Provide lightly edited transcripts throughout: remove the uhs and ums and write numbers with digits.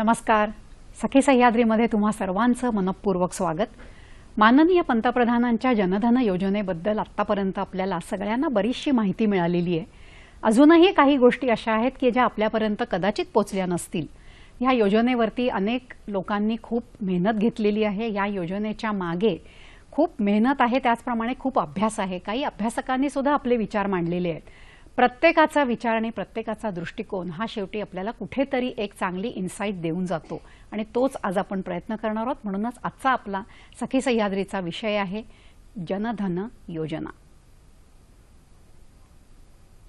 नमस्कार. सखी सह्याद्रीमध्ये तुम्हा सर्वांचं मनपूर्वक स्वागत. माननीय पंतप्रधानांच्या जनधन योजनेबद्दल आतापर्यंत आपल्याला सगळ्यांना बरीचशी माहिती मिळालेली आहे. अजूनही काही गोष्टी अशा आहेत की ज्या आपल्यापर्यंत कदाचित पोहोचल्या नसतील. ह्या योजनेवरती अनेक लोकांनी खूप मेहनत घेतलेली आहे. या योजनेच्या मागे खूप मेहनत आहे, त्याचप्रमाणे खूप अभ्यास आहे. काही अभ्यासकांनी सुद्धा आपले विचार मांडलेले आहेत. प्रत्येकाचा विचार आणि प्रत्येकाचा दृष्टिकोन हा शेवटी आपल्याला कुठेतरी एक चांगली इन्साइट देऊन जातो आणि तोच आज आपण प्रयत्न करणार आहोत. म्हणूनच आजचा आपला सखी सह्याद्रीचा विषय आहे जनधन योजना.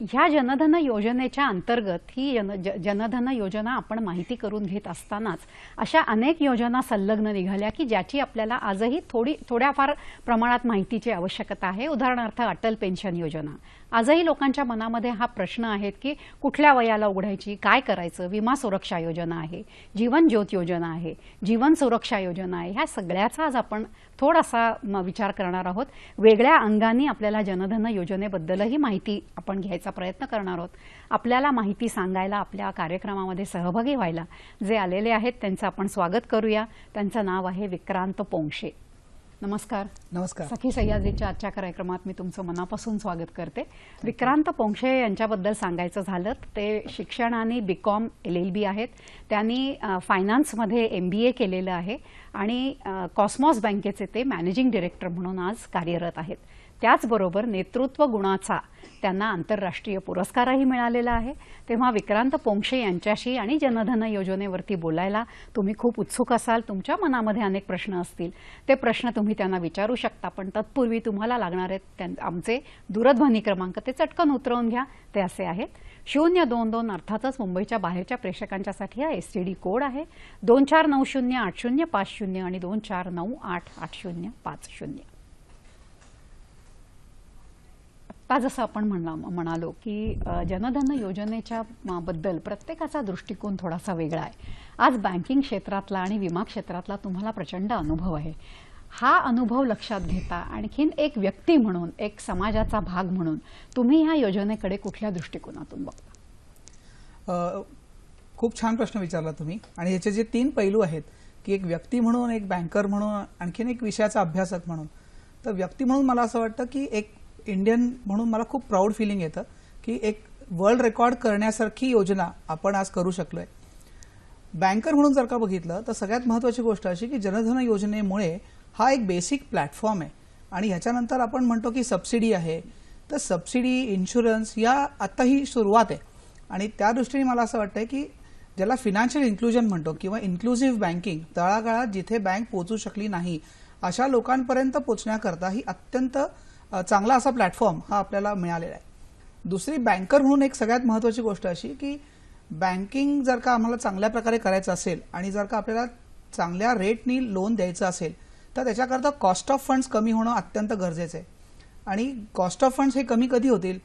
ह्या जनधन योजनेच्या अंतर्गत ही जनधन योजना आपण माहिती करून घेत असतानाच अशा अनेक योजना संलग्न निघाल्या की ज्याची आपल्याला आजही थोड्याफार प्रमाणात माहितीची आवश्यकता आहे. उदाहरणार्थ अटल पेन्शन योजना. आजही लोकांच्या मनामध्ये हा प्रश्न आहे की कुठल्या वयाला उघडायची, काय करायचं. विमा सुरक्षा योजना आहे, जीवन ज्योत योजना आहे, जीवन सुरक्षा योजना आहे. ह्या सगळ्याचा आज आपण थोडासा विचार करणार आहोत. वेगळ्या अंगाने आपल्याला जनधन योजनेबद्दलही माहिती आपण घ्यायचा प्रयत्न करणार आहोत. आपल्याला माहिती सांगायला, आपल्या कार्यक्रमामध्ये सहभागी व्हायला जे आलेले आहेत त्यांचं आपण स्वागत करूया. त्यांचं नाव आहे विक्रांत पोंक्षे. नमस्कार. नमस्कार. सखी सह्याद्रीच्या आजच्या कार्यक्रमात मी तुमचं मनापासून स्वागत करते. विक्रांत पोंक्षे यांच्याबद्दल सांगायचं झालं ते शिक्षणाने BCom LLB आहेत. त्यांनी फायनान्समध्ये MBA केलेलं आहे आणि कॉस्मॉस बँकेचे ते मॅनेजिंग डायरेक्टर म्हणून आज कार्यरत आहेत. त्याचबरोबर नेतृत्व गुणाचा त्यांना आंतरराष्ट्रीय पुरस्कारही मिळालेला आहे. तेव्हा विक्रांत पोंक्षे यांच्याशी आणि जनधन योजनेवरती बोलायला तुम्ही खूप उत्सुक असाल. तुमच्या मनामध्ये अनेक प्रश्न असतील, ते प्रश्न तुम्ही त्यांना विचारू शकता. पण तत्पूर्वी तुम्हाला लागणार आहेत आमचे दूरध्वनी क्रमांक, ते चटकन उतरवून घ्या. ते असे आहेत 022. अर्थातच मुंबईच्या बाहेरच्या प्रेक्षकांच्यासाठी हा STD कोड आहे 24908050 आणि 24988050. आता जसं आपण म्हणालो की जनधन योजनेच्या बद्दल प्रत्येकाचा दृष्टिकोन थोडासा वेगळा आहे. आज बँकिंग क्षेत्रातला आणि विमा क्षेत्रातला तुम्हाला प्रचंड अनुभव आहे. हा अनुभव लक्षात घेता आणखीन एक व्यक्ती म्हणून, एक समाजाचा भाग म्हणून तुम्ही ह्या योजनेकडे कुठल्या दृष्टिकोनातून बघता? खूप छान प्रश्न विचारला तुम्ही. आणि याचे जे 3 पैलू आहेत की एक व्यक्ती म्हणून, एक बँकर म्हणून, आणखीन एक विषयाचा अभ्यासक म्हणून. तर व्यक्ती म्हणून मला असं वाटतं की एक इंडियन म्हणून मला खूप प्राऊड फिलिंग येतं की एक वर्ल्ड रेकॉर्ड करण्यासारखी योजना आपण आज करू शकलोय. बँकर म्हणून जर का बघितलं तर सगळ्यात महत्त्वाची गोष्ट अशी की जनधन योजनेमुळे हा एक बेसिक प्लॅटफॉर्म आहे आणि ह्याच्यानंतर आपण म्हणतो की सबसिडी आहे. तर सबसिडी, इन्शुरन्स या आता ही सुरुवात आहे आणि त्या दृष्टीने मला असं वाटतंय की ज्याला फिनान्शियल इन्क्लुजन म्हणतो किंवा इन्क्लुझिव्ह बँकिंग, तळागाळात जिथे बँक पोहोचू शकली नाही अशा लोकांपर्यंत पोहोचण्याकरता ही अत्यंत चांगला असा प्लॅटफॉर्म हा आपल्याला मिळालेला आहे. दुसरी, बँकर म्हणून एक सगळ्यात महत्त्वाची गोष्ट अशी की बँकिंग जर का आम्हाला चांगल्या प्रकारे करायचं असेल आणि जर का आपल्याला चांगल्या रेटनी लोन द्यायचं असेल तर त्याच्याकरता कॉस्ट ऑफ फंड्स कमी होणं अत्यंत गरजेचं आहे. आणि कॉस्ट ऑफ फंड्स हे कमी कधी होतील?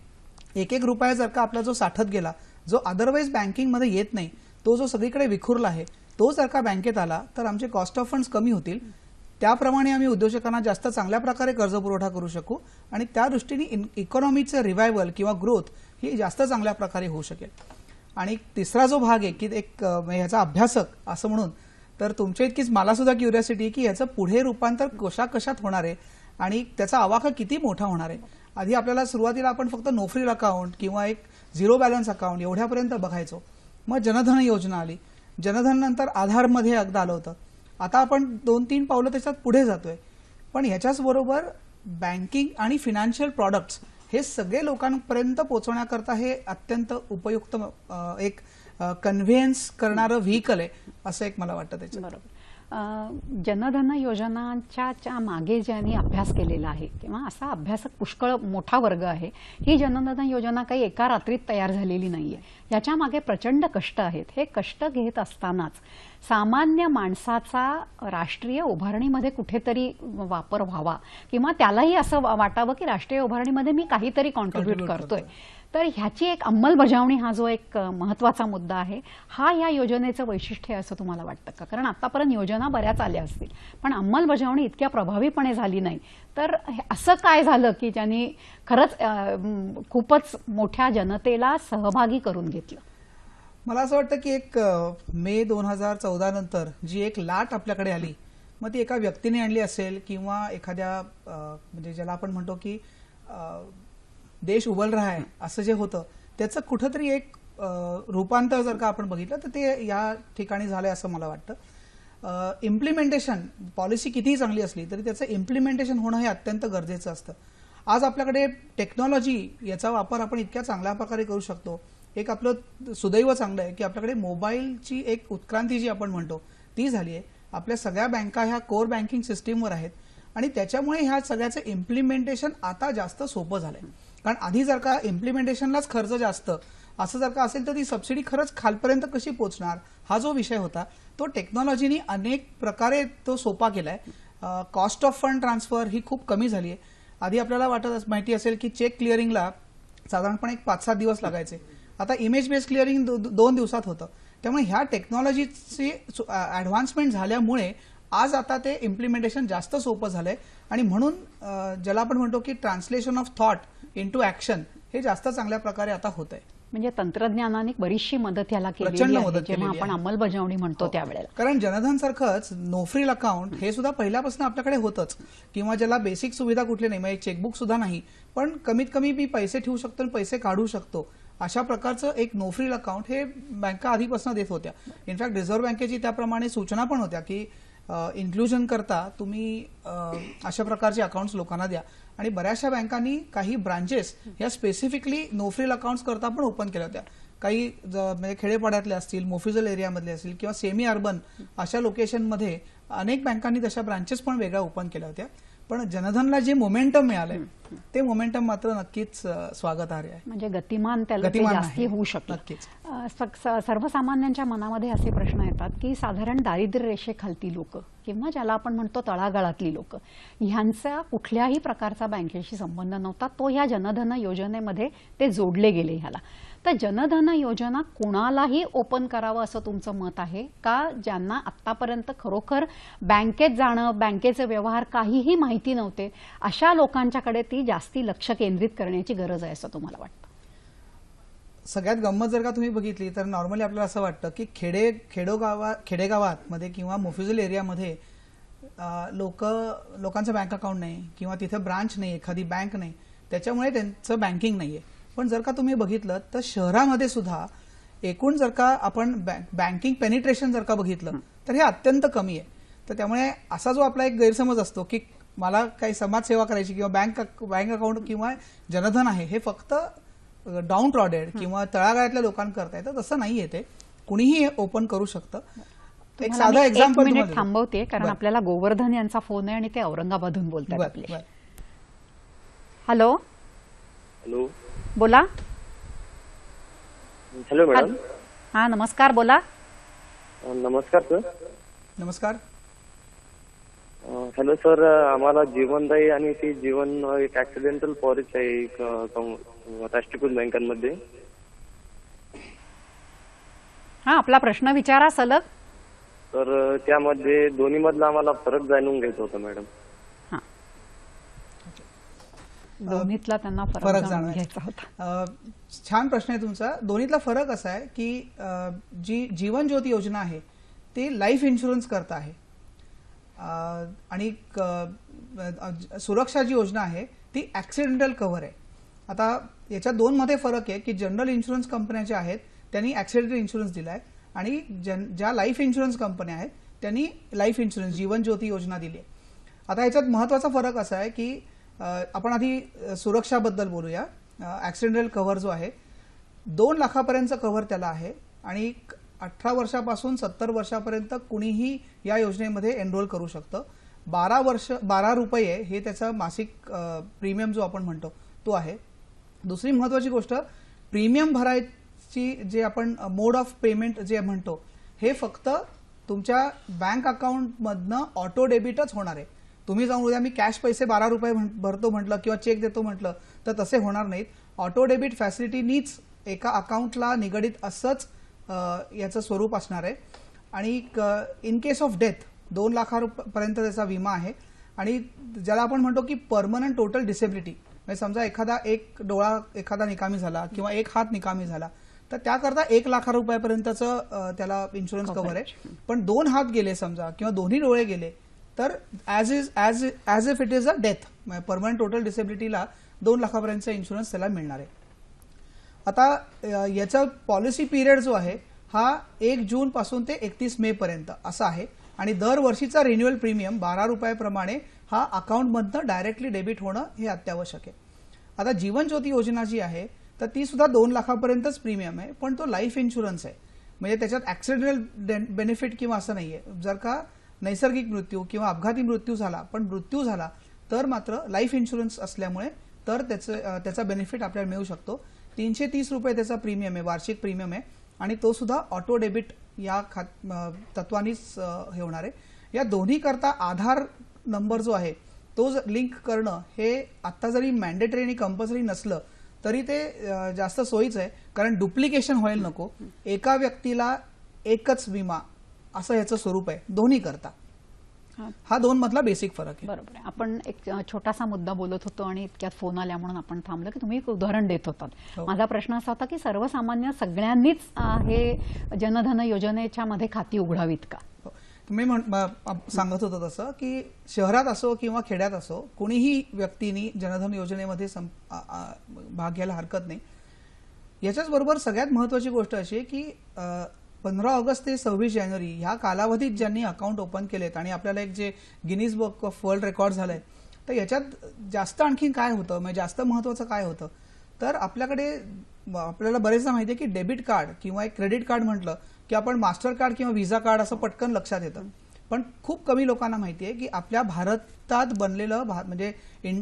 एक रुपया जर का आपला जो साठत गेला, जो अदरवाईज बँकिंगमध्ये येत नाही, तो जो सगळीकडे विखुरला आहे, तो जर का बँकेत आला तर आमचे कॉस्ट ऑफ फंड्स कमी होतील. त्याप्रमाणे आम्ही उद्योजकांना जास्त चांगल्या प्रकारे कर्ज पुरवठा करू शकू आणि त्या दृष्टीने इकॉनॉमीचं रिवायवल किंवा ग्रोथ ही जास्त चांगल्या प्रकारे होऊ शकेल. आणि तिसरा जो भाग आहे की एक ह्याचा अभ्यासक असं म्हणून, तर तुमच्या इतकीच मला सुद्धा क्युरिओसिटी की ह्याचं पुढे रूपांतर कशात होणार आहे आणि त्याचा आवाका किती मोठा होणार आहे. आधी आपल्याला सुरुवातीला आपण फक्त नो फ्रिल अकाउंट किंवा एक झिरो बॅलन्स अकाउंट एवढ्यापर्यंत बघायचो. मग जनधन योजना आली, जनधन नंतर आधारमध्ये अगदा आलं होतं. आता आपण 2-3 पावलं त्याच्यात पुढे जातोय. पण ह्याच्याच बरोबर बँकिंग आणि फिनान्शियल प्रॉडक्ट्स हे सगळे लोकांपर्यंत पोहोचवण्याकरता हे अत्यंत उपयुक्त एक कन्व्हेन्स करणारं व्हेइकल आहे असं एक मला वाटतं त्याच्या. बरोबर. जनधन योजनांच्या मागे ज्यांनी अभ्यास केलेला आहे किंवा असा अभ्यासक पुष्कळ मोठा वर्ग आहे. ही जनधन योजना काही एका रात्रीत तयार झालेली नाहीये. याच्या मागे प्रचंड कष्ट आहेत. हे कष्ट घेत असतानाच सामान्य माणसाचा राष्ट्रीय उभारणीमध्ये कुठेतरी वापर व्हावा किंवा त्यालाही असं वाटावं की राष्ट्रीय उभारणीमध्ये मी काहीतरी कॉन्ट्रीब्यूट करतोय. तर ह्याची एक अंमलबजावणी हा जो एक महत्त्वाचा मुद्दा आहे, हा या योजनेचं वैशिष्ट्य आहे असं तुम्हाला वाटतं का? कारण आतापर्यंत योजना बऱ्याच आल्या असतील पण अंमलबजावणी इतक्या प्रभावीपणे झाली नाही. तर असं काय झालं की ज्यांनी खरंच खूपच मोठ्या जनतेला सहभागी करून घेतलं? मला असं वाटतं की एक मे 2014 नंतर जी एक लाट आपल्याकडे आली, मग ती एका व्यक्तीने आणली असेल किंवा एखाद्या म्हणजे ज्याला आपण म्हणतो की देश उबल रहा है असं जे होतं त्याचं कुठंतरी एक रूपांतर जर का आपण बघितलं तर ते या ठिकाणी झालंय असं मला वाटतं. इम्प्लिमेंटेशन पॉलिसी कितीही चांगली असली तरी त्याचं इम्प्लिमेंटेशन होणं हे अत्यंत गरजेचं असतं. आज आपल्याकडे टेक्नॉलॉजी याचा वापर आपण इतक्या चांगल्या प्रकारे करू शकतो. एक आपलं सुदैव चांगलं आहे की आपल्याकडे मोबाईलची एक उत्क्रांती जी आपण म्हणतो ती झाली आहे. आपल्या सगळ्या बँका ह्या कोर बँकिंग सिस्टीमवर आहेत आणि त्याच्यामुळे ह्या सगळ्याचं इम्प्लिमेंटेशन आता जास्त सोपं झालंय. कारण आधी जर का इम्प्लिमेंटेशनलाच खर्च जास्त असं जर का असेल तर ती सबसिडी खरंच खालपर्यंत कशी पोहोचणार हा जो विषय होता तो टेक्नॉलॉजीनी अनेक प्रकारे तो सोपा केलाय. कॉस्ट ऑफ फंड ट्रान्सफर ही खूप कमी झाली आहे. आधी आपल्याला माहिती असेल की चेक क्लिअरिंगला साधारणपणे 5-7 दिवस लागायचे. आता इमेज बेस्ड क्लिअरिंग 2 दिवसात होतं. त्यामुळे ह्या टेक्नॉलॉजीची ऍडव्हान्समेंट झाल्यामुळे आज आता ते इम्प्लिमेंटेशन जास्त सोपं झालंय आणि म्हणून ज्याला आपण म्हणतो की translation of thought into action हे जास्त चांगल्या प्रकारे आता होत आहे. म्हणजे तंत्रज्ञानाने बरीचशी मदत याला केलेली प्रचंड आहे मदत जेव्हा केलेली आपण आहे. अंमलबजावणी म्हणतो त्यावेळेला. कारण जनधन सारखंच नो फ्रिल अकाउंट हे सुद्धा पहिल्यापासून आपल्याकडे होतंच किंवा ज्याला बेसिक सुविधा कुठली नाही म्हणजे चेकबुक सुद्धा नाही पण कमीत कमी मी पैसे ठेवू शकतो आणि पैसे काढू शकतो अशा प्रकारचं एक नो फ्रिल अकाउंट हे बँका आधीपासून देत होत्या. इनफॅक्ट रिझर्व्ह बँकेची त्याप्रमाणे सूचना पण होत्या की इन्क्लुजन करता तुम्ही अशा प्रकारचे अकाउंट्स लोकांना द्या आणि बऱ्याचशा बँकांनी काही ब्रांचेस ह्या स्पेसिफिकली नो फ्रिल अकाउंट्स करता पण ओपन केल्या होत्या. काही म्हणजे खेडेपाड्यातले असतील, मोफिजल एरियामधले असतील किंवा सेमी अर्बन अशा लोकेशनमध्ये अनेक बँकांनी तशा ब्रांचेस पण वेगळ्या ओपन केल्या होत्या. पण जनधनला जे मोमेंटम मिळालंय ते मोमेंटम मात्र नक्कीच स्वागतार्ह आहे. म्हणजे गतिमान त्याला ते जास्ती होऊ शकतं. नक्कीच. सर्वसामान्यांच्या मनामध्ये असे प्रश्न येतात की साधारण दारिद्र्य रेषेखालती लोक किंवा ज्याला आपण म्हणतो तळागाळातली लोक ह्यांचा कुठल्याही प्रकारचा बँकेशी संबंध नव्हता. तो ह्या जनधन योजनेमध्ये ते जोडले गेले. ह्याला तर जनधन योजना कुणालाही ओपन करावं असं तुमचं मत आहे का? ज्यांना आतापर्यंत खरोखर बँकेत जाणं बँकेचे व्यवहार काहीही माहिती नव्हते अशा लोकांच्याकडे ती जास्ती लक्ष केंद्रित करण्याची गरज आहे असं तुम्हाला वाटतं? सगळ्यात गंमत जर का तुम्ही बघितली तर नॉर्मली आपल्याला असं वाटतं की खेडेगावात मध्ये किंवा मोफिजल एरियामध्ये लोकांचं बँक अकाउंट नाही किंवा तिथे ब्रांच नाही, एखादी बँक नाही, त्याच्यामुळे त्यांचं बँकिंग नाहीये. पण जर का तुम्ही बघितलं तर शहरामध्ये सुद्धा एकूण जर का आपण बँकिंग पेनिट्रेशन जर का बघितलं तर हे अत्यंत कमी आहे. तर त्यामुळे असा जो आपला एक गैरसमज असतो की मला काही समाजसेवा करायची किंवा बँक अकाउंट किंवा जनधन आहे हे फक्त डाऊन ट्रॉडेड किंवा तळागाळातल्या लोकांकरता येतं, तसं नाहीये. ते कुणीही ओपन करू शकतं. एक साधा एक्झाम्पल थांबवते कारण आपल्याला गोवर्धन यांचा फोन आहे आणि ते औरंगाबादहून बोलतात आपले. हॅलो हॅलो, बोला. Hello madam. हा नमस्कार, बोला. नमस्कार सर. नमस्कार. हॅलो सर, आम्हाला जीवनदायी आणि ती जीवन एक ऍक्सिडेंटल पॉलिसी आहे राष्ट्रीयकृत बँकांमध्ये. हा आपला प्रश्न विचारा सलग. तर त्यामध्ये दोन्ही मधला आम्हाला फरक जाणून घ्यायचा होता मॅडम. दोन्हीतला त्यांना फरक जाणून घ्यायचा होता. छान प्रश्न आहे तुमचा. दोन्हीतला फरक असा आहे की जी जीवन ज्योती योजना आहे ती लाईफ इन्शुरन्स करता आहे आणि सुरक्षा जी योजना आहे ती ऍक्सिडेंटल कव्हर आहे. आता याच्या दोन मध्ये फरक आहे की जनरल इन्शुरन्स कंपन्या ज्या आहेत त्यांनी ऍक्सिडेंटल इन्शुरन्स दिलाय आणि ज्या लाईफ इन्शुरन्स कंपन्या आहेत त्यांनी लाईफ इन्शुरन्स जीवन ज्योती योजना दिली आहे. आता याच्यात महत्वाचा फरक असा आहे की आपण आधी सुरक्षाबद्दल बोलूया. ऍक्सिडेंटल कव्हर जो आहे 2 लाखापर्यंतचं कव्हर त्याला आहे आणि 18 वर्षापासून 70 वर्षापर्यंत कुणीही या योजनेमध्ये एनरोल करू शकतं. 12 रुपये हे त्याचा मासिक प्रीमियम जो आपण म्हणतो तो आहे. दुसरी महत्वाची गोष्ट, प्रीमियम भरायची जे आपण मोड ऑफ पेमेंट जे म्हणतो हे फक्त तुमच्या बँक अकाउंटमधनं ऑटो डेबिटच होणार आहे. तुम्ही जाऊन उद्या मी कॅश पैसे 12 रुपये भरतो म्हटलं किंवा चेक देतो म्हटलं तर तसे होणार नाहीत. ऑटो डेबिट फॅसिलिटीनीच एका अकाउंटला निगडित असंच याचं स्वरूप असणार आहे आणि इन केस ऑफ डेथ 2 लाखापर्यंत त्याचा विमा आहे आणि ज्याला आपण म्हणतो की परमनंट टोटल डिसेबिलिटी म्हणजे समजा एक डोळा एखादा निकामी झाला किंवा एक हात निकामी झाला तर त्याकरता 1 लाख रुपयापर्यंतचं त्याला इन्शुरन्स कव्हर आहे. पण 2 हात गेले समजा किंवा दोन्ही डोळे गेले तर as if it is a death, permanent total डिसेबिलिटीला 2 लाखापर्यंतचा इन्शुरन्स त्याला मिळणार आहे. आता याचा पॉलिसी पिरियड जो आहे हा 1 जून पासून ते 31 मे पर्यंत असा आहे आणि दरवर्षीचा रिन्युअल प्रीमियम 12 रुपयाप्रमाणे हा अकाउंटमधनं डायरेक्टली डेबिट होणं हे अत्यावश्यक आहे. आता जीवन ज्योती योजना जी आहे तर ती सुद्धा 2 लाखापर्यंतच प्रीमियम आहे, पण तो लाईफ इन्शुरन्स आहे. म्हणजे त्याच्यात ऍक्सिडेंटल बेनिफिट किंवा असं नाहीये. जर का नैसर्गिक मृत्यू किंवा अपघाती मृत्यू झाला पण मृत्यू झाला तर मात्र लाईफ इन्शुरन्स असल्यामुळे तर त्याचा बेनिफिट आपल्याला मिळू शकतो. 330 रुपये त्याचा प्रीमियम आहे, वार्षिक प्रीमियम आहे आणि तो सुद्धा ऑटो डेबिट या तत्वानीच हे होणार आहे. या दोन्ही करता आधार नंबर जो आहे तो लिंक करणं हे आता जरी मॅन्डेटरी आणि कंपल्सरी नसलं तरी ते जास्त सोयीचं आहे, कारण डुप्लिकेशन व्हायला नको. एका व्यक्तीला एकच विमा असं याचं स्वरूप आहे दोन्ही करता. हा 2 मधला बेसिक फरक आहे. बरोबर आहे. आपण एक छोटासा मुद्दा बोलत होतो आणि इतक्यात फोन आल्या म्हणून आपण थांबलो की तुम्ही एक उदाहरण देत होतात. माझा प्रश्न असा होता की सर्वसामान्य सगळ्यांनीच हे जनधन योजनेच्या मध्ये खाती उघडावीत का? मी सांगत होतो तसं की शहरात असो किंवा खेड्यात असो कोणीही व्यक्तींनी जनधन योजनेमध्ये भाग घ्यायला हरकत नाही. याच्याच बरोबर सगळ्यात महत्वाची गोष्ट अशी आहे की 15 ऑगस्ट ते 26 जानेवारी ह्या कालावधीत ज्यांनी अकाउंट ओपन केलेत आणि आपल्याला एक जे Guinness book of world record झालंय तर याच्यात जास्त आणखी काय होतं, म्हणजे जास्त महत्वाचं काय होतं तर आपल्याला बरेचदा माहिती आहे की डेबिट कार्ड किंवा एक क्रेडिट कार्ड म्हटलं की आपण मास्टर कार्ड किंवा व्हिसा कार्ड असं पटकन लक्षात येतं. पण खूप कमी लोकांना माहिती आहे की आपल्या भारतात बनलेलं म्हणजे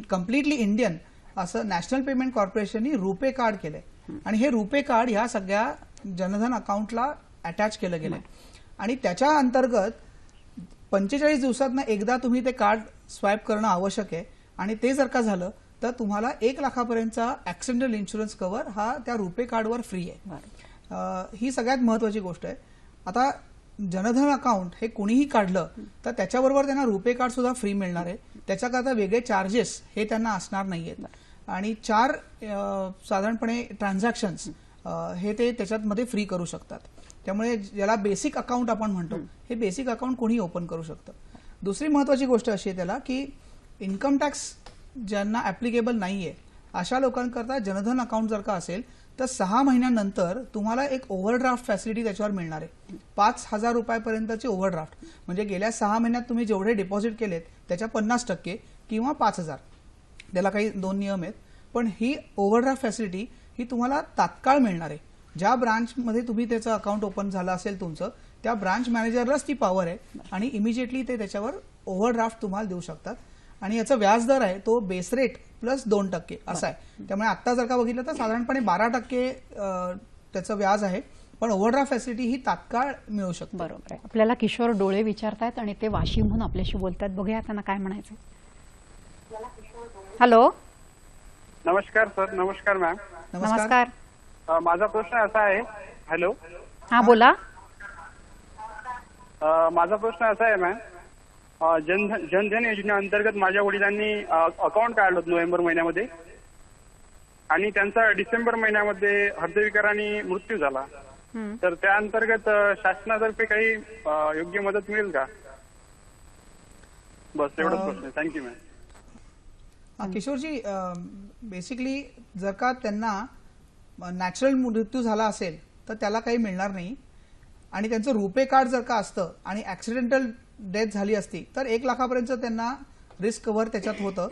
कम्प्लिटली इंडियन असं नॅशनल पेमेंट कॉर्पोरेशननी रुपे कार्ड केलंय आणि हे रुपे कार्ड ह्या सगळ्या जनधन अकाउंटला अटॅच केलं गेलंय आणि त्याच्या अंतर्गत 45 दिवसातनं एकदा तुम्ही ते कार्ड स्वाईप करणं आवश्यक आहे आणि ते जर का झालं तर तुम्हाला 1 लाखापर्यंतचा ऍक्सिडेंटल इन्शुरन्स कव्हर हा त्या रुपे कार्डवर फ्री आहे. ही सगळ्यात महत्वाची गोष्ट आहे. आता जनधन अकाउंट हे कोणीही काढलं तर त्याच्याबरोबर त्यांना रुपे कार्ड सुद्धा फ्री मिळणार आहे. त्याच्याकरता वेगळे चार्जेस हे त्यांना असणार नाहीयेत आणि 4 साधारणपणे ट्रान्झॅक्शन्स हे ते त्याच्यामध्ये फ्री करू शकतात. त्यामुळे ज्याला बेसिक अकाउंट आपण म्हणतो हे बेसिक अकाउंट कोणी ओपन करू शकतं. दुसरी महत्वाची गोष्ट अशी आहे त्याला की इन्कम टॅक्स ज्यांना ऍप्लिकेबल नाहीये अशा लोकांकरता जनधन अकाउंट जर का असेल तर 6 महिन्यानंतर तुम्हाला एक ओव्हरड्राफ्ट फॅसिलिटी त्याच्यावर मिळणार आहे. 5,000 रुपयापर्यंतचे ओव्हरड्राफ्ट, म्हणजे गेल्या 6 महिन्यात तुम्ही जेवढे डिपॉझिट केलेत त्याच्या 50% किंवा 5,000. त्याला काही 2 नियम आहेत. पण ही ओव्हरड्राफ्ट फॅसिलिटी ही तुम्हाला तात्काळ मिळणार आहे. ज्या ब्रांचमध्ये तुम्ही त्याचं अकाउंट ओपन झालं असेल तुमचं त्या ब्रांच मॅनेजरलाच ती पॉवर आहे आणि इमिजिएटली ते त्याच्यावर ओव्हरड्राफ्ट तुम्हाला देऊ शकतात. आणि याचा व्याज दर आहे तो बेस रेट प्लस 2% असा आहे. त्यामुळे आता जर का बघितलं तर साधारणपणे 12% त्याचं व्याज आहे, पण ओव्हरड्राफ्ट फॅसिलिटी ही तात्काळ मिळू शकते. बरोबर आहे. आपल्याला किशोर डोळे विचारतायत आणि ते वाशीमहून आपल्याशी बोलतात. बघूया त्यांना काय म्हणायचं. हॅलो. नमस्कार सर. नमस्कार मॅम. नमस्कार. माझा प्रश्न असा आहे. हॅलो. हा बोला. माझा प्रश्न असा आहे मॅम, जनधन योजनेअंतर्गत माझ्या वडिलांनी अकाउंट काढलं होतं नोव्हेंबर महिन्यामध्ये आणि त्यांचा डिसेंबर महिन्यामध्ये हृदयविकाराने मृत्यू झाला. तर त्या अंतर्गत शासनातर्फे काही योग्य मदत मिळेल का? बस एवढंच प्रश्न. Thank you ma'am. किशोरजी, बेसिकली जर का त्यांना नॅचरल मृत्यू झाला असेल तर त्याला काही मिळणार नाही आणि त्यांचं रुपे कार्ड जर का असतं आणि ऍक्सिडेंटल डेथ झाली असती तर 1 लाखापर्यंत त्यांना रिस्क कव्हर त्याच्यात होतं.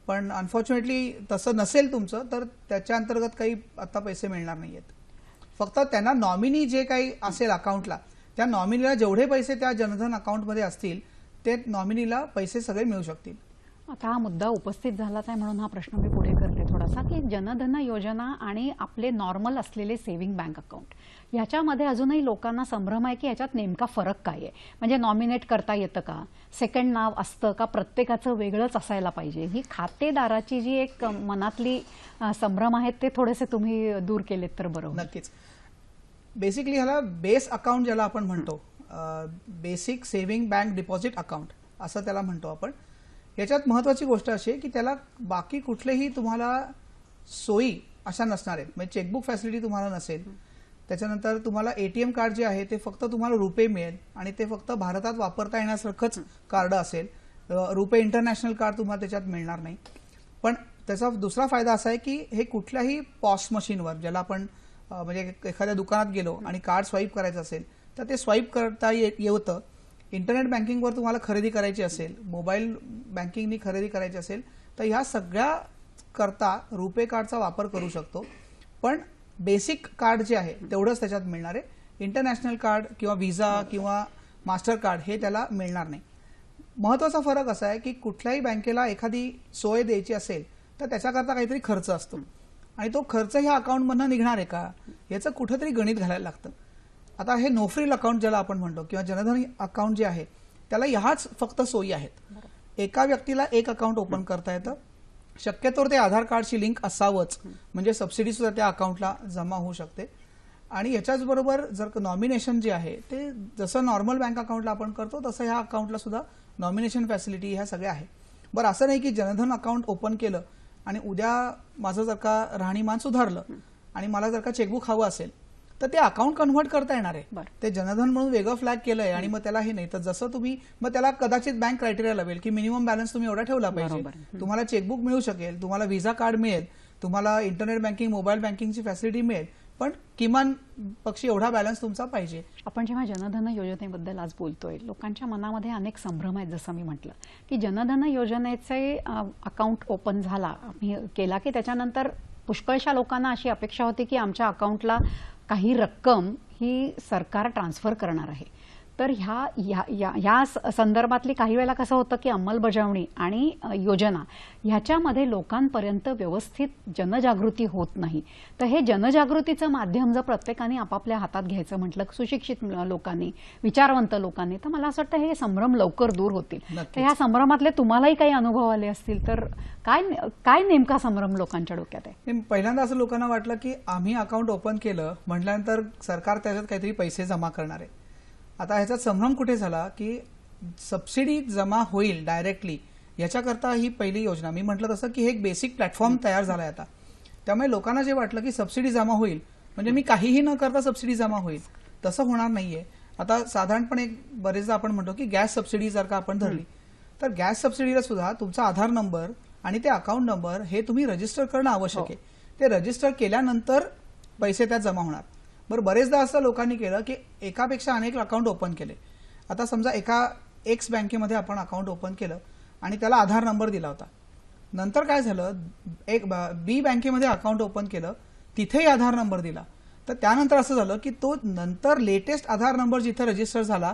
पण अनफॉर्च्युनेटली तसं नसेल तुमचं तर त्याच्या अंतर्गत काही आता पैसे मिळणार नाहीयेत. फक्त त्यांना नॉमिनी जे काही असेल अकाउंटला त्या नॉमिनीला जेवढे पैसे त्या जनधन अकाउंटमध्ये असतील ते नॉमिनीला पैसे सगळे मिळू शकतील. आता हा मुद्दा उपस्थित झालाच आहे म्हणून हा प्रश्न मी पुढे करते थोडासा की जनधन योजना आणि आपले नॉर्मल असलेले सेव्हिंग बँक अकाउंट ह्याच्यामध्ये अजूनही लोकांना संभ्रम आहे की ह्याच्यात नेमका फरक काय आहे. म्हणजे नॉमिनेट करता येतं का, सेकंड नाव असतं का, प्रत्येकाचं वेगळंच असायला पाहिजे. ही खातेदाराची जी एक मनातली संभ्रम आहेत ते थोडेसे तुम्ही दूर केलेत तर बरं. नक्कीच. बेसिकली ह्याला बेस अकाउंट ज्याला आपण म्हणतो, basic saving bank deposit account असं त्याला म्हणतो आपण. याच्यात महत्वाची गोष्ट अशी आहे की त्याला बाकी कुठलेही तुम्हाला सोयी अशा नसणार आहेत. म्हणजे चेकबुक फॅसिलिटी तुम्हाला नसेल, त्याच्यानंतर तुम्हाला एटीएम कार्ड जे आहे ते फक्त तुम्हाला रुपे मिळेल आणि ते फक्त भारतात वापरता येण्यासारखंच कार्ड असेल. रुपे इंटरनॅशनल कार्ड तुम्हाला त्याच्यात मिळणार नाही. पण त्याचा दुसरा फायदा असा आहे की हे कुठल्याही पॉस मशीनवर, ज्याला आपण म्हणजे एखाद्या दुकानात गेलो आणि कार्ड स्वाईप करायचं असेल तर ते स्वाईप करता येतं. इंटरनेट बँकिंगवर तुम्हाला खरेदी करायची असेल, मोबाईल बँकिंगनी खरेदी करायची असेल तर ह्या सगळ्या करता रुपे कार्डचा वापर करू शकतो. पण बेसिक कार्ड जे आहे तेवढंच त्याच्यात मिळणार आहे. इंटरनॅशनल कार्ड किंवा व्हिसा किंवा मास्टर कार्ड हे त्याला मिळणार नाही. महत्वाचा फरक असा आहे की कुठल्याही बँकेला एखादी सोय द्यायची असेल तर त्याच्याकरता काहीतरी खर्च असतो आणि तो खर्च ह्या अकाउंटमधनं निघणार आहे का याचं कुठेतरी गणित घालायला लागतं. आता हे नो फ्रिल अकाउंट ज्याला आपण म्हणतो किंवा जनधन अकाउंट जे आहे त्याला ह्याच फक्त सोयी आहेत. एका व्यक्तीला एक अकाउंट ओपन करता येतं. शक्यतोवर ते आधार कार्डशी लिंक असावंच, म्हणजे सबसिडी सुद्धा त्या अकाउंटला जमा होऊ शकते. आणि याच्याच बरोबर जर नॉमिनेशन जे आहे ते जसं नॉर्मल बँक अकाउंटला आपण करतो तसं ह्या अकाउंटला सुद्धा नॉमिनेशन फॅसिलिटी ह्या सगळ्या आहे. बरं, असं नाही की जनधन अकाउंट ओपन केलं आणि उद्या माझं जर का राहणीमान सुधारलं आणि मला जर का चेकबुक हवं असेल तर ते अकाउंट कन्व्हर्ट करता येणार आहे. ते जनधन म्हणून वेगळं फ्लॅग केलंय आणि मग त्याला हे नाही तर जसं तुम्ही मग त्याला कदाचित बँक क्रायटेरिया लावेल की मिनिमम बॅलन्स तुम्ही एवढा ठेवला पाहिजे, तुम्हाला चेकबुक मिळू शकेल, तुम्हाला व्हिसा कार्ड मिळेल, तुम्हाला इंटरनेट बँकिंग मोबाईल बँकिंगची फॅसिलिटी मिळेल, पण किमान पक्षी एवढा बॅलन्स तुमचा पाहिजे. आपण जेव्हा जनधन योजनेबद्दल आज बोलतोय लोकांच्या मनामध्ये अनेक संभ्रम आहेत. जसं मी म्हटलं की जनधन योजनेचे अकाउंट ओपन झाला केला की त्याच्यानंतर पुष्कळशा लोकांना अशी अपेक्षा होती की आमच्या अकाउंटला काही रक्कम ही सरकार ट्रान्सफर करणार आहे. तर ह्या संदर्भातली काही वेळेला कसं होतं की अंमलबजावणी आणि योजना ह्याच्यामध्ये लोकांपर्यंत व्यवस्थित जनजागृती होत नाही. तर हे जनजागृतीचं माध्यम जर प्रत्येकाने आपापल्या हातात घ्यायचं म्हटलं, सुशिक्षित लोकांनी, विचारवंत लोकांनी, तर मला असं वाटतं हे संभ्रम लवकर दूर होतील. तर ह्या संभ्रमातले तुम्हालाही काही अनुभव आले असतील तर काय नेमका संभ्रम लोकांच्या डोक्यात आहे? पहिल्यांदा असं लोकांना वाटलं की आम्ही अकाउंट ओपन केलं म्हटल्यानंतर सरकार त्याच्यात काहीतरी पैसे जमा करणार आहे. आता ह्याचा संभ्रम कुठे झाला की सबसिडी जमा होईल डायरेक्टली याच्याकरता ही पहिली योजना. मी म्हटलं तसं की हे एक बेसिक प्लॅटफॉर्म तयार झालाय आता. त्यामुळे लोकांना जे वाटलं की सबसिडी जमा होईल म्हणजे मी काहीही न करता सबसिडी जमा होईल, तसं होणार नाहीये. आता साधारणपणे बरेचदा आपण म्हणतो की गॅस सबसिडी जर का आपण धरली तर गॅस सबसिडीला सुद्धा तुमचा आधार नंबर आणि ते अकाउंट नंबर हे तुम्ही रजिस्टर करणं आवश्यक आहे. ते रजिस्टर केल्यानंतर पैसे त्यात जमा होणार. बरं, बरेचदा असं लोकांनी केलं की एकापेक्षा अनेक अकाउंट ओपन केले. आता समजा एका एक्स बँकेमध्ये आपण अकाउंट ओपन केलं आणि त्याला आधार नंबर दिला होता. नंतर काय झालं, एक बी बँकेमध्ये अकाउंट ओपन केलं, तिथेही आधार नंबर दिला. तर त्यानंतर असं झालं की तो नंतर लेटेस्ट आधार नंबर जिथे रजिस्टर झाला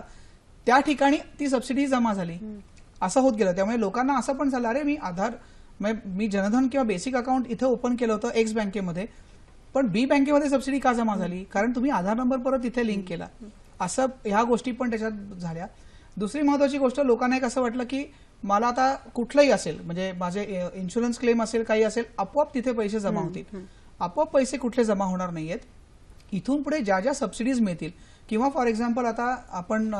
त्या ठिकाणी ती सबसिडी जमा झाली. असं होत गेलं. त्यामुळे लोकांना असं पण झालं, अरे मी जनधन किंवा बेसिक अकाउंट इथे ओपन केलं होतं एक्स बँकेमध्ये, पण बी बँकेमध्ये सबसिडी का जमा झाली? कारण तुम्ही आधार नंबर परत इथे लिंक केला. असं ह्या गोष्टी पण त्याच्यात झाल्या. दुसरी महत्वाची गोष्ट, लोकांना एक असं वाटलं की मला आता कुठलंही असेल, म्हणजे माझे इन्शुरन्स क्लेम असेल, काही असेल, आपोआप तिथे पैसे जमा होतील. आपोआप पैसे कुठले जमा होणार नाहीयेत. इथून पुढे ज्या ज्या सबसिडीज मिळतील किंवा फॉर एक्झाम्पल आता आपण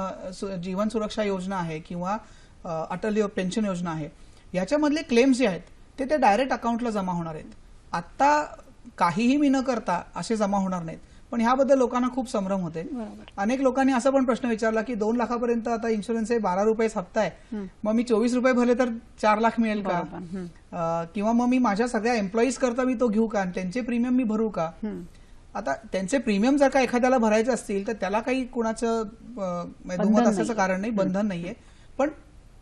जीवन सुरक्षा योजना आहे किंवा अटल पेन्शन योजना आहे, याच्यामधले क्लेम्स जे आहेत ते डायरेक्ट अकाउंटला जमा होणार आहेत. आता काहीही मी न करता असे जमा होणार नाहीत. पण ह्याबद्दल लोकांना खूप संभ्रम होते. अनेक लोकांनी असा पण प्रश्न विचारला की 2 लाखापर्यंत आता इन्शुरन्स आहे, 12 रुपये हप्ता आहे, मग मी 24 रुपये भरले तर 4 लाख मिळेल का? किंवा मग मी माझ्या सगळ्या एम्प्लॉईज करता मी तो घेऊ का, त्यांचे प्रीमियम मी भरू का? आता त्यांचे प्रीमियम जर का एखाद्याला भरायचे असतील तर त्याला काही कुणाचं दुमत असायचं कारण नाही, बंधन नाहीये. पण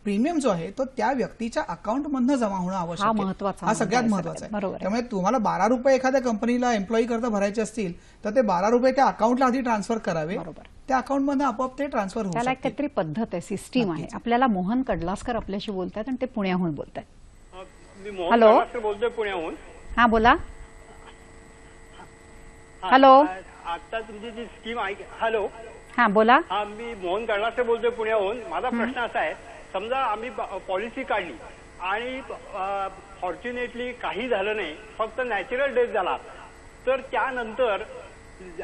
प्रीमियम जो आहे तो त्या व्यक्तीच्या अकाउंट मधनं जमा होणं आवश्यक आहे. हा सगळ्यात महत्वाचा आहे. त्यामुळे तुम्हाला 12 रुपये एखाद्या कंपनीला एम्प्लॉई करता भरायचे असतील तर ते 12 रुपये त्या अकाउंटला आधी ट्रान्सफर करावे. त्या अकाउंट मधनं आपोआप ते ट्रान्सफर होऊ शकते. त्याला काहीतरी पद्धत आहे, सिस्टीम आहे. आपल्याला मोहन कडलासकर आपल्याशी बोलतात आणि ते पुण्याहून बोलतात. हॅलो, बोलतोय पुण्याहून. हा बोला. हॅलो, आता तुमची जी स्कीम आहे. हॅलो, हा बोला. हा, मी मोहन कडलासकर बोलतोय पुण्याहून. माझा प्रश्न असा आहे, समजा आम्ही पॉलिसी काढली आणि फॉर्च्युनेटली काही झालं नाही, फक्त नॅचरल डेथ झाला, तर त्यानंतर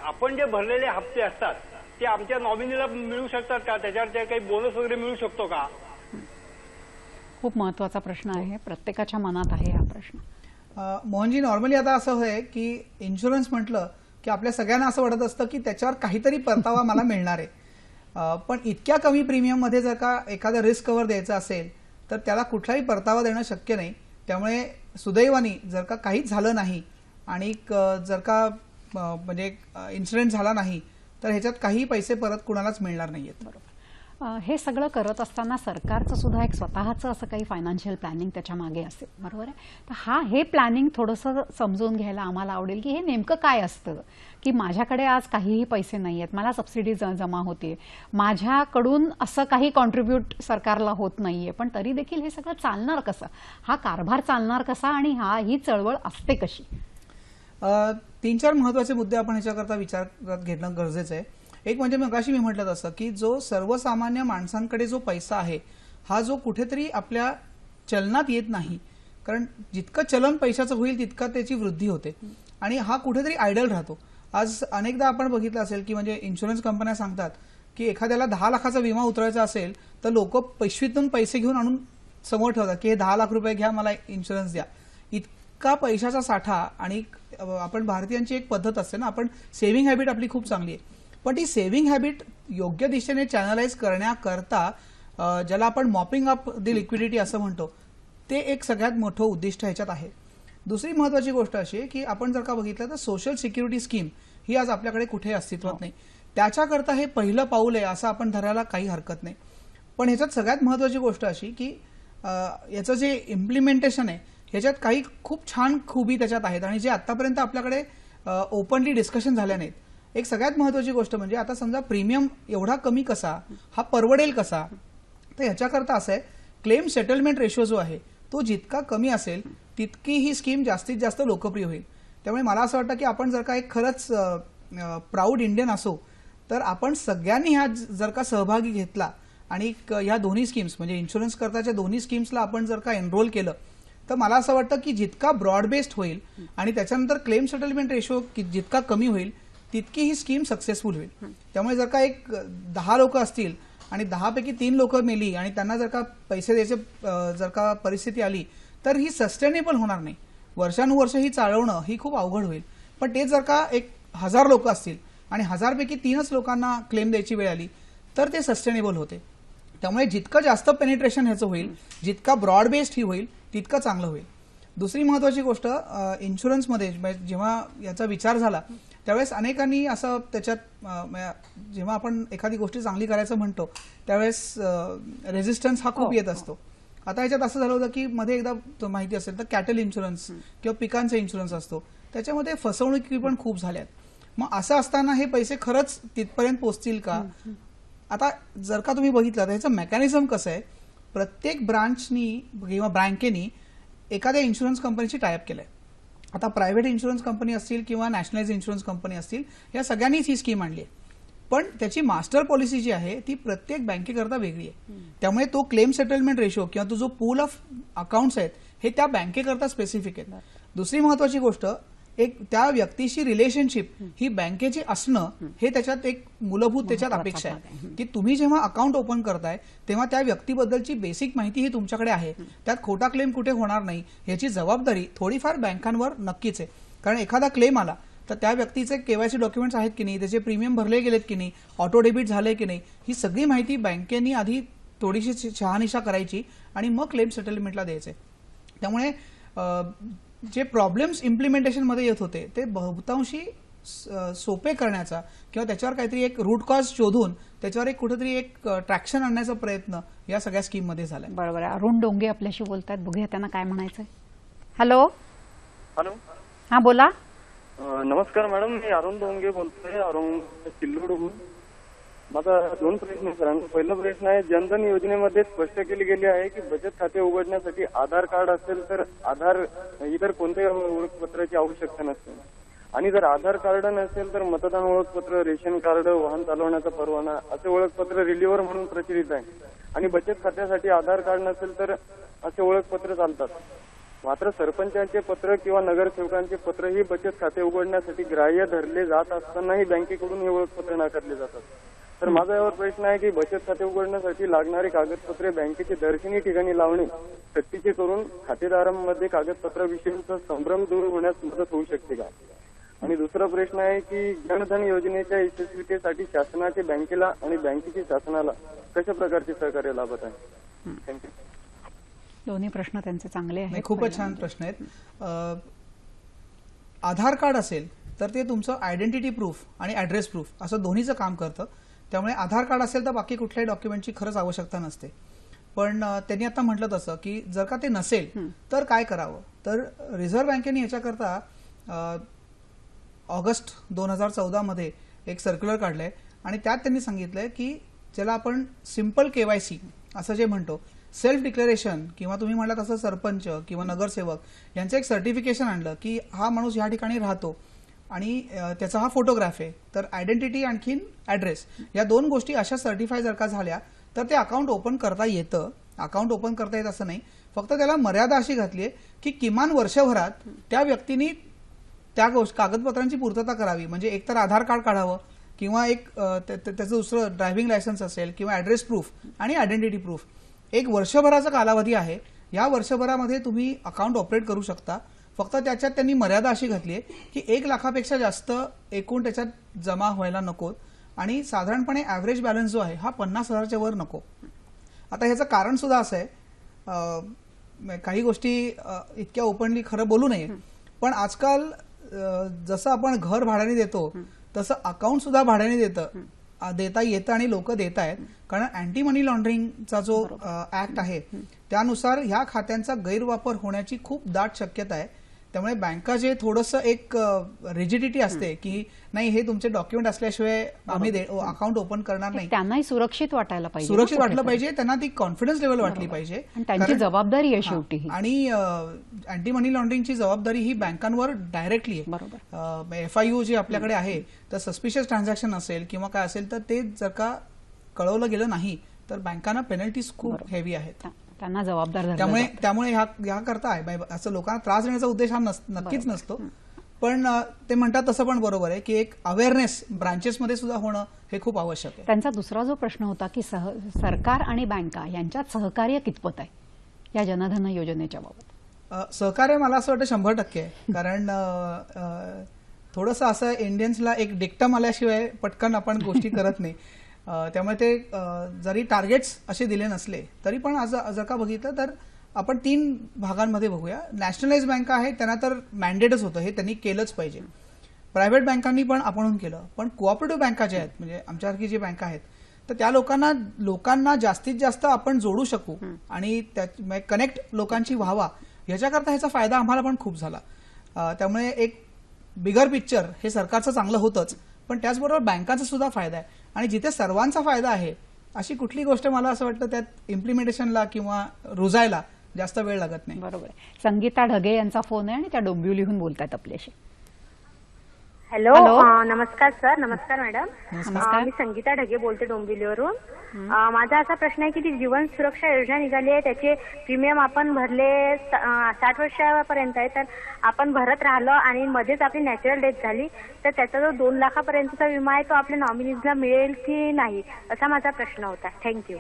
आपण जे भरलेले हप्ते असतात ते आमच्या नॉमिनीला मिळू शकतात का? त्याच्यावर काही बोनस वगैरे मिळू शकतो का? खूप महत्वाचा प्रश्न आहे, प्रत्येकाच्या मनात आहे हा प्रश्न. मोहनजी, नॉर्मली आता असं आहे की इन्शुरन्स म्हटलं की आपल्या सगळ्यांना असं वाटत असतं की त्याच्यावर काहीतरी परतावा मला मिळणार आहे, पण इतक्या कमी प्रीमियममध्ये जर का एखादा रिस्क कव्हर द्यायचा असेल तर त्याला कुठलाही परतावा देणं शक्य नाही. त्यामुळे सुदैवाने जर का काहीच झालं नाही आणि जर का म्हणजे इन्सिडेंट झाला नाही तर ह्याच्यात काही पैसे परत कुणालाच मिळणार नाहीयेत. बरोबर. हे सगळं करत असताना सरकारचं सुद्धा एक स्वतःचं असं काही फायनान्शियल प्लॅनिंग त्याच्या मागे असेल, बरोबर आहे. तर हे प्लॅनिंग थोडंसं समजून घ्यायला आम्हाला आवडेल की हे नेमकं काय असतं, की माझ्याकडे आज काहीही पैसे नाही आहेत, मला सबसिडी जमा होते, माझ्याकडून असं काही कॉन्ट्रीब्यूट सरकारला होत नाहीये, पण तरी देखील हे सगळं चालणार कसं, हा कारभार चालणार कसा आणि ही चळवळ असते कशी. 3-4 महत्वाचे मुद्दे आपण ह्याच्याकरता विचारात घेणं गरजेचं आहे. एक म्हणजे मगाशी मी म्हटलं तसं की जो सर्वसामान्य माणसांकडे जो पैसा आहे हा जो कुठेतरी आपल्या चलनात येत नाही, कारण जितकं चलन पैशाचं होईल तितका त्याची वृद्धी होते आणि हा कुठेतरी आयडल राहतो. आज अनेकदा आपण बघितलं असेल की म्हणजे इन्शुरन्स कंपन्या सांगतात की एखाद्याला 10 लाखाचा विमा उतरायचा असेल तर लोक पिशवीतून पैसे घेऊन आणून समोर ठेवतात की हे 10 लाख रुपये घ्या, मला इन्शुरन्स द्या. इतका पैशाचा साठा. आणि आपण भारतीयांची एक पद्धत असते ना, आपण सेव्हिंग हॅबिट आपली खूप चांगली आहे, पण ती सेव्हिंग हॅबिट योग्य दिशेने चॅनलाइज करण्याकरता ज्याला आपण मॉपिंग अप द लिक्विडिटी असं म्हणतो, ते एक सगळ्यात मोठं उद्दिष्ट ह्याच्यात आहे. दुसरी महत्वाची गोष्ट अशी आहे की आपण जर का बघितलं तर सोशल सिक्युरिटी स्कीम ही आज आपल्याकडे कुठे अस्तित्वात नाही. त्याच्याकरता हे पहिलं पाऊल आहे असं आपण धरायला काही हरकत नाही. पण ह्याच्यात सगळ्यात महत्वाची गोष्ट अशी की याचं जे इम्प्लिमेंटेशन आहे ह्याच्यात काही खूप छान खूबी त्याच्यात आहेत आणि जे आतापर्यंत आपल्याकडे ओपनली डिस्कशन झाल्या नाहीत. एक सगळ्यात महत्वाची गोष्ट म्हणजे आता समजा प्रीमियम एवढा कमी कसा, हा परवडेल कसा, तर ह्याच्याकरता असं आहे क्लेम सेटलमेंट रेशो जो आहे तो जितका कमी असेल तितकी ही स्कीम जास्तीत जास्त लोकप्रिय होईल. त्यामुळे मला असं वाटतं की आपण जर का एक खरंच प्राऊड इंडियन असो तर आपण सगळ्यांनी ह्या जर का सहभागी घेतला आणि ह्या दोन्ही स्कीम्स म्हणजे इन्शुरन्स करताच्या दोन्ही स्कीम्सला आपण जर का एनरोल केलं तर मला असं वाटतं की जितका ब्रॉड बेस्ड होईल आणि त्याच्यानंतर क्लेम सेटलमेंट रेशो जितका कमी होईल तितकी ही स्कीम सक्सेसफुल होईल. त्यामुळे जर का एक 10 लोक असतील आणि 10 पैकी 3 लोक मेली आणि त्यांना जर का पैसे द्यायचे जर का परिस्थिती आली तर ही सस्टेनेबल होणार नाही. वर्षानुवर्ष ही चालवणं ही खूप अवघड होईल. पण ते जर का एक 1000 लोक असतील आणि 1000 पैकी 3च लोकांना क्लेम द्यायची वेळ आली तर ते सस्टेनेबल होते. त्यामुळे जितकं जास्त पेनिट्रेशन ह्याचं होईल, जितका ब्रॉड बेस्ड ही होईल तितकं चांगलं होईल. दुसरी महत्वाची गोष्ट इन्शुरन्समध्ये जेव्हा याचा विचार झाला त्यावेळेस अनेकांनी असं त्याच्यात जेव्हा आपण एखादी गोष्ट चांगली करायचं म्हणतो त्यावेळेस रेझिस्टन्स हा खूप येत असतो. आता याच्यात असं झालं होतं की मध्ये एकदा माहिती असेल तर कॅटल इन्शुरन्स किंवा पिकांचा इन्शुरन्स असतो त्याच्यामध्ये फसवणुकी पण खूप झाल्यात. मग असं असताना हे पैसे खरंच तिथपर्यंत पोहोचतील का. आता जर का तुम्ही बघितलं तर ह्याचं मेकॅनिझम कसं आहे, प्रत्येक ब्रांचनी किंवा बँकेनी एखाद्या इन्शुरन्स कंपनीची टायअप केलंय. आता प्रायव्हेट इन्शुरन्स कंपनी असतील किंवा नॅशनलाइज इन्शुरन्स कंपनी असतील या सगळ्यांनीच ही स्कीम आणली आहे. पण त्याची मास्टर पॉलिसी जी आहे ती प्रत्येक बँकेकरता वेगळी आहे. त्यामुळे तो क्लेम सेटलमेंट रेशो किंवा तो जो पूल ऑफ अकाउंट्स आहेत हे त्या बँकेकरता स्पेसिफिक आहेत. दुसरी महत्वाची गोष्ट, एक त्या व्यक्तीशी रिलेशनशिप ही बँकेची असणं हे त्याच्यात एक मूलभूत त्याच्यात अपेक्षा आहे की तुम्ही जेव्हा अकाउंट ओपन करताय तेव्हा त्या व्यक्तीबद्दलची बेसिक माहिती ही तुमच्याकडे आहे. त्यात खोटा क्लेम कुठे होणार नाही याची जबाबदारी थोडीफार बँकांवर नक्कीच आहे. कारण एखादा क्लेम आला तर त्या व्यक्तीचे केवायसी डॉक्युमेंट्स आहेत की नाही, त्याचे प्रीमियम भरले गेलेत की नाही, ऑटो डेबिट झाले की नाही, ही सगळी माहिती बँकेनी आधी थोडीशी शहानिशा करायची आणि मग क्लेम सेटलमेंटला द्यायचे. त्यामुळे जे प्रॉब्लेम्स इम्प्लिमेंटेशनमध्ये येत होते ते बहुतांशी सोपे करण्याचा किंवा त्याच्यावर काहीतरी एक रूट कॉज शोधून त्याच्यावर एक कुठेतरी एक ट्रॅक्शन आणण्याचा प्रयत्न या सगळ्या स्कीममध्ये झाला. बरोबर. अरुण डोंगे आपल्याशी बोलतात, बघूया त्यांना काय म्हणायचंय. हॅलो. हॅलो. हा बोला. नमस्कार मॅडम, मी अरुण डोंगे बोलतोय, अरुण सिल्लोडहून. माझा 2 प्रश्न आहे. पहिला प्रश्न आहे, जनधन योजनेमध्ये स्पष्ट केली गेली आहे की बचत खाते उघडण्यासाठी आधार कार्ड असेल तर आधार इतर कोणत्याही ओळखपत्राची आवश्यकता नसते आणि जर आधार कार्ड नसेल तर मतदान ओळखपत्र, रेशन कार्ड, वाहन चालवण्याचा परवाना असे ओळखपत्र रिलीव्हर म्हणून प्रचलित आहे. आणि बचत खात्यासाठी आधार कार्ड नसेल तर असे ओळखपत्र चालतात. मात्र सरपंचांचे पत्र किंवा नगरसेवकांचे पत्र ही बचत खाते उघडण्यासाठी ग्राह्य धरले जात असतानाही बँकेकडून हे ओळखपत्र नाकारले जातात. तर माझा यावर प्रश्न आहे की बचत खाते उघडण्यासाठी लागणारी कागदपत्रे बँकेचे दर्शनी ठिकाणी लावणे सक्तीचे करून खातेदारांमध्ये कागदपत्राविषयीचा संभ्रम दूर होण्यास मदत होऊ शकते का. आणि दुसरा प्रश्न आहे की जनधन योजनेच्या यशस्वीतेसाठी शासनाचे बँकेला आणि बँकेचे शासनाला कशा प्रकारचे सहकार्य लाभत आहे? थँक्यू. दोन्ही प्रश्न त्यांचे चांगले आहेत. खूपच छान प्रश्न आहेत. आधार कार्ड असेल तर ते तुमचं आयडेंटिटी प्रूफ आणि ऍड्रेस प्रूफ असं दोन्हीचं काम करतं. त्यामुळे आधार कार्ड असेल तर बाकी कुठल्याही डॉक्युमेंटची खरंच आवश्यकता नसते. पण त्यांनी आता म्हटलं तसं की जर का ते नसेल तर काय करावं, तर रिझर्व्ह बँकेने याच्याकरता ऑगस्ट 2014 मध्ये एक सर्क्युलर काढलंय आणि त्यात त्यांनी सांगितलंय की ज्याला आपण सिंपल केवायसी असं जे म्हणतो, सेल्फ डिक्लेरेशन किंवा तुम्ही म्हटलं तसं सरपंच किंवा नगरसेवक यांचं एक सर्टिफिकेशन आणलं की हा माणूस या ठिकाणी राहतो आणि त्याचा हा फोटोग्राफ आहे, तर आयडेंटिटी आणखीन ऍड्रेस या दोन गोष्टी अशा सर्टिफाय जर का झाल्या तर ते अकाउंट ओपन करता येतं. अकाउंट ओपन करता येत असं नाही, फक्त त्याला मर्यादा अशी घातली आहे की किमान वर्षभरात त्या व्यक्तीने त्या कागदपत्रांची पूर्तता करावी. म्हणजे एकतर आधार कार्ड काढावं किंवा एक त्याचं दुसरं ड्रायव्हिंग लायसन्स असेल किंवा ऍड्रेस प्रूफ आणि आयडेंटिटी प्रूफ. एक वर्षभराचा कालावधी आहे. या वर्षभरामध्ये तुम्ही अकाउंट ऑपरेट करू शकता. फक्त त्याच्यात त्यांनी मर्यादा अशी घातली आहे की 1 लाखापेक्षा जास्त एकूण त्याच्यात जमा व्हायला नको आणि साधारणपणे ऍव्हरेज बॅलन्स जो आहे हा 50,000च्या वर नको. आता ह्याचं कारण सुद्धा असं आहे, काही गोष्टी इतक्या ओपनली खरं बोलू नये, पण आजकाल जसं आपण घर भाड्याने देतो तसं अकाउंट सुद्धा भाड्याने देता येतं आणि लोक देत आहेत. कारण अँटी मनी लॉन्ड्रिंगचा जो ऍक्ट आहे त्यानुसार ह्या खात्यांचा गैरवापर होण्याची खूप दाट शक्यता आहे. त्यामुळे बँका जे थोडंसं एक रिजिडिटी असते की नाही हे तुमचे डॉक्युमेंट असल्याशिवाय आम्ही अकाउंट ओपन करणार नाही, त्यांनाही सुरक्षित वाटायला पाहिजे, सुरक्षित वाटलं पाहिजे, त्यांना ती कॉन्फिडन्स लेवल वाटली पाहिजे. त्यांची जबाबदारी आहे शेवटी ही. आणि अँटी मनी लॉन्ड्रिंगची जबाबदारी ही बँकांवर डायरेक्टली आहे. बरोबर. FIU जे आपल्याकडे आहे तर सस्पिशियस ट्रान्झॅक्शन असेल किंवा काय असेल तर ते जर का कळवलं गेलं नाही तर बँकांना पेनल्टीज खूप हेवी आहेत. त्यांना जबाबदार धरलं जातं. त्यामुळे ह्या करता असं लोकांना त्रास देण्याचा उद्देश हा नक्कीच नसतो. पण ते म्हणतात तसं पण बरोबर आहे की एक अवेअरनेस ब्रांचेसमध्ये सुद्धा होणं हे खूप आवश्यक आहे. त्यांचा दुसरा जो प्रश्न होता की सरकार आणि बँका यांच्यात सहकार्य कितपत आहे या जनधन योजनेच्या बाबत? सहकार्य मला असं वाटतं 100% आहे. कारण थोडंसं असं इंडियन्सला एक डिक्टम आल्याशिवाय पटकन आपण गोष्टी करत नाही. त्यामुळे ते जरी टार्गेट्स असे दिले नसले तरी पण जर का बघितलं तर आपण 3 भागांमध्ये बघूया. नॅशनलाइज बँका आहेत त्यांना तर मॅन्डेटच होतं, हे त्यांनी केलंच पाहिजे. प्रायव्हेट बँकांनी पण आपणहून केलं. पण कोऑपरेटिव्ह बँका ज्या आहेत म्हणजे आमच्यासारखी जी बँका आहेत तर त्या लोकांना जास्तीत जास्त आपण जोडू शकू आणि कनेक्ट लोकांची व्हावा याच्याकरता ह्याचा फायदा आम्हाला पण खूप झाला. त्यामुळे एक बिगर पिक्चर हे सरकारचं चांगलं होतंच, पण त्याचबरोबर बँकांचा सुद्धा फायदा आहे. आणि जिथे सर्वांचा फायदा आहे अशी कुठली गोष्ट मला असं वाटतं त्यात इम्प्लिमेंटेशनला किंवा रुजायला जास्त वेळ लागत नाही. बरोबर. संगीता ढगे यांचा फोन आहे आणि त्या डोंबिवलीहून बोलतायत आपल्याशी. हॅलो, नमस्कार सर. नमस्कार मॅडम. मी संगीता ढगे बोलते डोंबिवलीवरून. माझा असा प्रश्न आहे की ती जीवन सुरक्षा योजना निघाली आहे, त्याचे प्रीमियम आपण भरले 60 वर्षापर्यंत आहे, तर आपण भरत राहिलो आणि मध्येच आपली नॅचरल डेथ झाली तर त्याचा जो 2 लाखापर्यंतचा विमा आहे तो आपल्या नॉमिनीजला मिळेल की नाही, असा माझा प्रश्न होता. थँक्यू.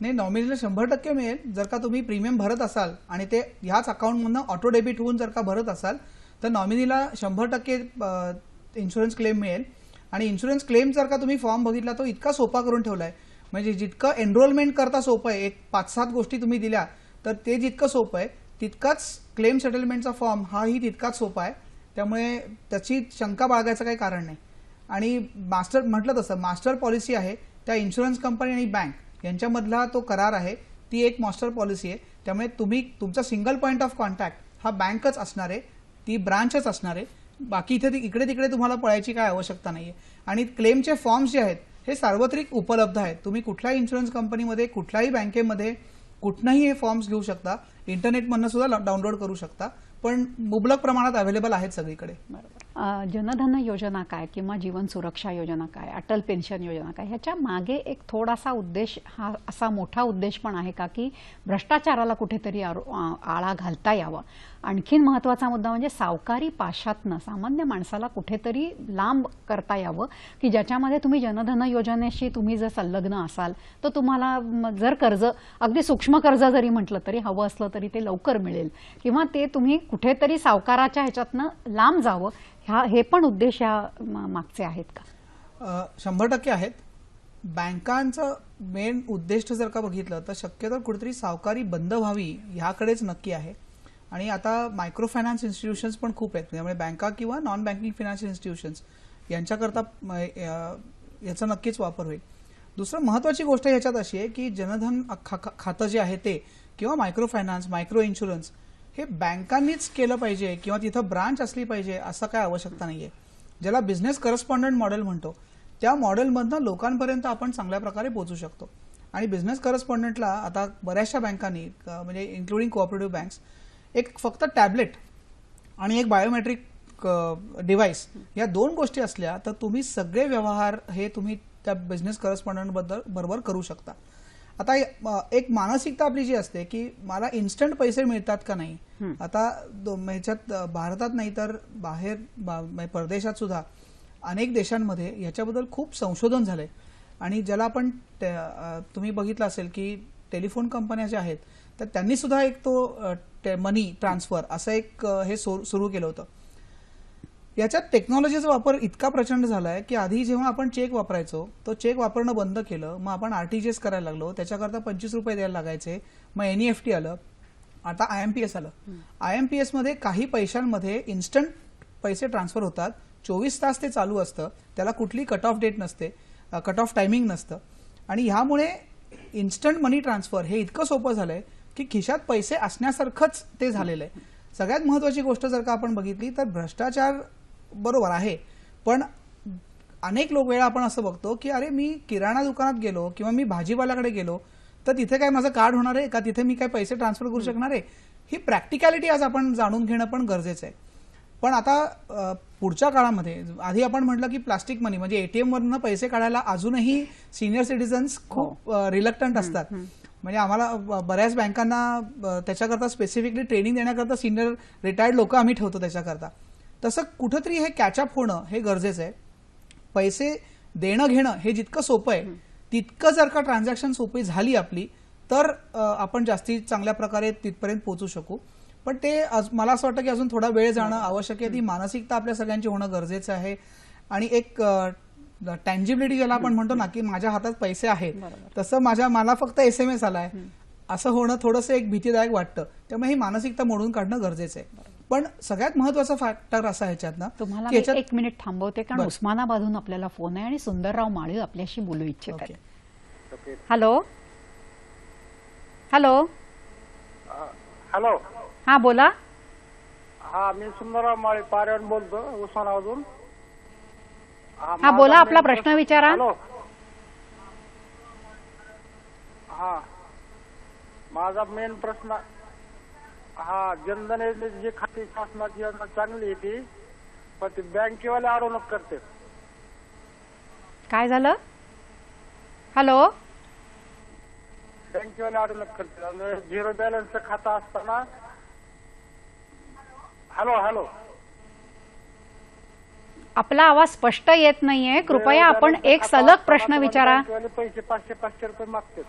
नाही, नॉमिनीला 100% मिळेल जर का तुम्ही प्रीमियम भरत असाल आणि ते ह्याच अकाउंटमधनं ऑटो डेबिट होऊन जर का भरत असाल तर नॉमिनीला 100% इन्शुरन्स क्लेम मिळेल. आणि इन्शुरन्स क्लेम जर का तुम्ही फॉर्म बघितला तो इतका सोपा करून ठेवलाय, म्हणजे जितकं एनरोलमेंट करता सोपं आहे, एक 5-7 गोष्टी तुम्ही दिल्या तर ते जितकं सोपं आहे तितकाच क्लेम सेटलमेंटचा फॉर्म हाही तितकाच सोपा आहे. त्यामुळे त्याची शंका बाळगायचं काही कारण नाही. आणि म्हटलं तसं मास्टर पॉलिसी आहे, त्या इन्शुरन्स कंपनी आणि बँक यांच्यामधला तो करार आहे, ती एक मास्टर पॉलिसी आहे. त्यामुळे तुमचा सिंगल पॉईंट ऑफ कॉन्टॅक्ट हा बँकच असणार आहे, ती ब्रांचच असणार आहे. बाकी इकडे तिकडे तुम्हाला पळायची काय आवश्यकता नाहीये. आणि क्लेमचे फॉर्म्स जे आहेत हे सार्वत्रिक उपलब्ध आहेत. तुम्ही कुठल्याही इन्शुरन्स कंपनीमध्ये कुठल्याही बँकेमध्ये कुठनंही हे फॉर्म्स घेऊ शकता, इंटरनेटमधनं सुद्धा डाउनलोड करू शकता, पण मुबलक प्रमाणात अवेलेबल आहेत सगळीकडे. जनधन योजना काय किंवा जीवन सुरक्षा योजना काय, अटल पेन्शन योजना काय, ह्याच्या मागे एक थोडासा उद्देश, हा असा मोठा उद्देश पण आहे का की भ्रष्टाचाराला कुठेतरी आळा घालता यावा. आणखीन महत्त्वाचा मुद्दा म्हणजे सावकारी पाशातनं सामान्य माणसाला कुठेतरी लांब करता यावं की ज्याच्यामध्ये तुम्ही जनधन योजनेशी तुम्ही जर संलग्न असाल तर तुम्हाला जर कर्ज, अगदी सूक्ष्म कर्ज जरी म्हटलं तरी हवं असलं तरी ते लवकर मिळेल किंवा ते तुम्ही कुठेतरी सावकाराच्या ह्याच्यातनं लांब जावं हे पण उद्देश या मागचे आहेत का? 100% आहेत. बँकांचं मेन उद्दिष्ट जर का बघितलं तर शक्यतो कुठेतरी सावकारी बंद व्हावी ह्याकडेच नक्की आहे. आणि आता मायक्रो फायनान्स इन्स्टिट्यूशन्स पण खूप आहेत, त्यामुळे बँका किंवा नॉन बँकिंग फायनान्शियल इन्स्टिट्यूशन्स यांच्याकरता याचा नक्कीच वापर होईल. दुसरं महत्वाची गोष्ट ह्याच्यात अशी आहे की जनधन खातं जे आहे ते किंवा मायक्रो फायनान्स, मायक्रो इन्शुरन्स हे बँकांनीच केलं पाहिजे किंवा तिथं ब्रांच असली पाहिजे असं काय आवश्यकता नाहीये. ज्याला बिझनेस करस्पॉन्डंट मॉडेल म्हणतो त्या मॉडेलमधनं लोकांपर्यंत आपण चांगल्या प्रकारे पोहोचू शकतो. आणि बिझनेस करस्पॉन्डंटला आता बऱ्याचशा बँकांनी म्हणजे इन्क्लुडिंग कोऑपरेटिव्ह बँक्स एक फक्त टॅबलेट आणि एक बायोमेट्रिक डिव्हाइस या 2 गोष्टी असल्या तर तुम्ही सगळे व्यवहार हे तुम्ही त्या बिझनेस करस्पॉन्डंट बरोबर करू शकता. आता एक मानसिकता आपली जी असते की मला इन्स्टंट पैसे मिळतात का नाही. आता ह्याच्यात भारतात नाही तर बाहेर परदेशात सुद्धा अनेक देशांमध्ये याच्याबद्दल खूप संशोधन झालंय. आणि ज्याला आपण तुम्ही बघितलं असेल की टेलिफोन कंपन्या ज्या आहेत तर त्यांनी सुद्धा एक तो मनी ट्रान्सफर असं एक हे सुरू केलं होतं. याच्यात टेक्नॉलॉजीचा वापर इतका प्रचंड झालाय की आधी जेव्हा आपण चेक वापरायचो तो चेक वापरणं बंद केलं, मग आपण आरटीजीएस करायला लागलो, त्याच्याकरता 25 रुपये द्यायला लागायचे, मग एनईएफटी आलं, आता आयएमपीएस आलं. आयएमपीएस मध्ये काही पैशांमध्ये इन्स्टंट पैसे ट्रान्सफर होतात, 24 तास ते चालू असतं, त्याला कुठली कट ऑफ डेट नसते, कट ऑफ टायमिंग नसतं. आणि ह्यामुळे इन्स्टंट मनी ट्रान्सफर हे इतकं सोपं झालंय की खिशात पैसे असण्यासारखंच ते झालेलं आहे. सगळ्यात महत्वाची गोष्ट जर का आपण बघितली तर भ्रष्टाचार बरोबर आहे, पण अनेक वेळा आपण असं बघतो की अरे मी किराणा दुकानात गेलो किंवा मी भाजीवाल्याकडे गेलो तर तिथे काय माझं कार्ड होणार आहे का, तिथे मी काय पैसे ट्रान्सफर करू शकणार आहे. ही प्रॅक्टिकॅलिटी आज आपण जाणून घेणं पण गरजेचं आहे. पण आता पुढच्या काळामध्ये आधी आपण म्हटलं की प्लास्टिक मनी म्हणजे एटीएम वरनं पैसे काढायला अजूनही सिनियर सिटीजन्स खूप रिलक्टंट असतात. म्हणजे आम्हाला बऱ्याच बँकांना त्याच्याकरता स्पेसिफिकली ट्रेनिंग देण्याकरता सिनियर रिटायर्ड लोक आम्ही ठेवतो त्याच्याकरता. तसं कुठंतरी हे कॅचअप होणं हे गरजेचं आहे. पैसे देणं घेणं हे जितकं सोपं आहे तितकं जर का ट्रान्झॅक्शन सोपी झाली आपली तर आपण जास्ती चांगल्या प्रकारे तिथपर्यंत पोहोचू शकू. पण ते मला असं वाटतं की अजून थोडा वेळ जाणं आवश्यक आहे. ती मानसिकता आपल्या सगळ्यांची होणं गरजेचं आहे. आणि एक टँजिबिलिटी ज्याला आपण म्हणतो ना की माझ्या हातात पैसे आहेत तसं मला फक्त SMS आलाय असं होणं थोडंसं एक भीतीदायक वाटतं. त्यामुळे ही मानसिकता मोडून काढणं गरजेचं आहे. पण सगळ्यात महत्वाचा फॅक्टर असा ह्याच्यात ना तुम्हाला मी 1 मिनिट थांबवते कारण उस्मानाबादहून आपल्याला फोन आहे आणि सुंदरराव माळी आपल्याशी बोलू इच्छित आहेत. हॅलो हॅलो हॅलो हा बोला. हा मी सुंदरराव माळी पारेवरून बोलतो उस्मानाबादहून. हा बोला आपला प्रश्न विचारा. हॅलो हा माझा मेन प्रश्न हा जनधन योजनेची जी खाती शासनाची योजना चांगली आहे ती पण ती बँकेवाले अडवणूक करते. काय झालं? हॅलो बँकेवाले अडवणूक करते. झिरो बॅलन्सचं खातं असताना. हॅलो हॅलो आपला आवाज स्पष्ट येत नाहीये, कृपया आपण एक सलग प्रश्न विचारा. पैसे 500 रुपये मागतात.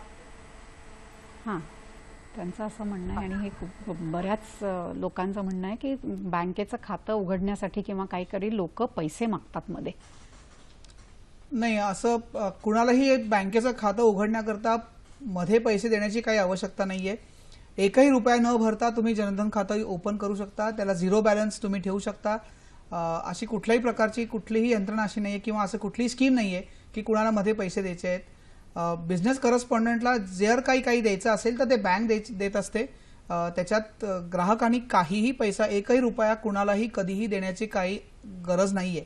हा त्यांचं असं म्हणणं आहे आणि हे खूप बऱ्याच लोकांचं म्हणणं आहे की बँकेचं खातं उघडण्यासाठी किंवा काहीतरी लोक पैसे मागतात मध्ये. नाही असं कुणालाही एक बँकेचं खातं उघडण्याकरता मध्ये पैसे देण्याची काही आवश्यकता नाहीये. 1ही रुपया न भरता तुम्ही जनधन खातं ओपन करू शकता, त्याला 0 बॅलन्स तुम्ही ठेवू शकता. अशी कुठल्याही प्रकारची कुठलीही यंत्रणा अशी नाहीये किंवा असं कुठलीही स्कीम नाहीये की कुणाला मध्ये पैसे द्यायचे आहेत. बिझनेस करस्पॉन्डंटला जर काही द्यायचं असेल तर ते बँक देत असते. त्याच्यात ग्राहकांनी काहीही पैसा 1ही रुपया कुणालाही कधीही देण्याची काही गरज नाहीये.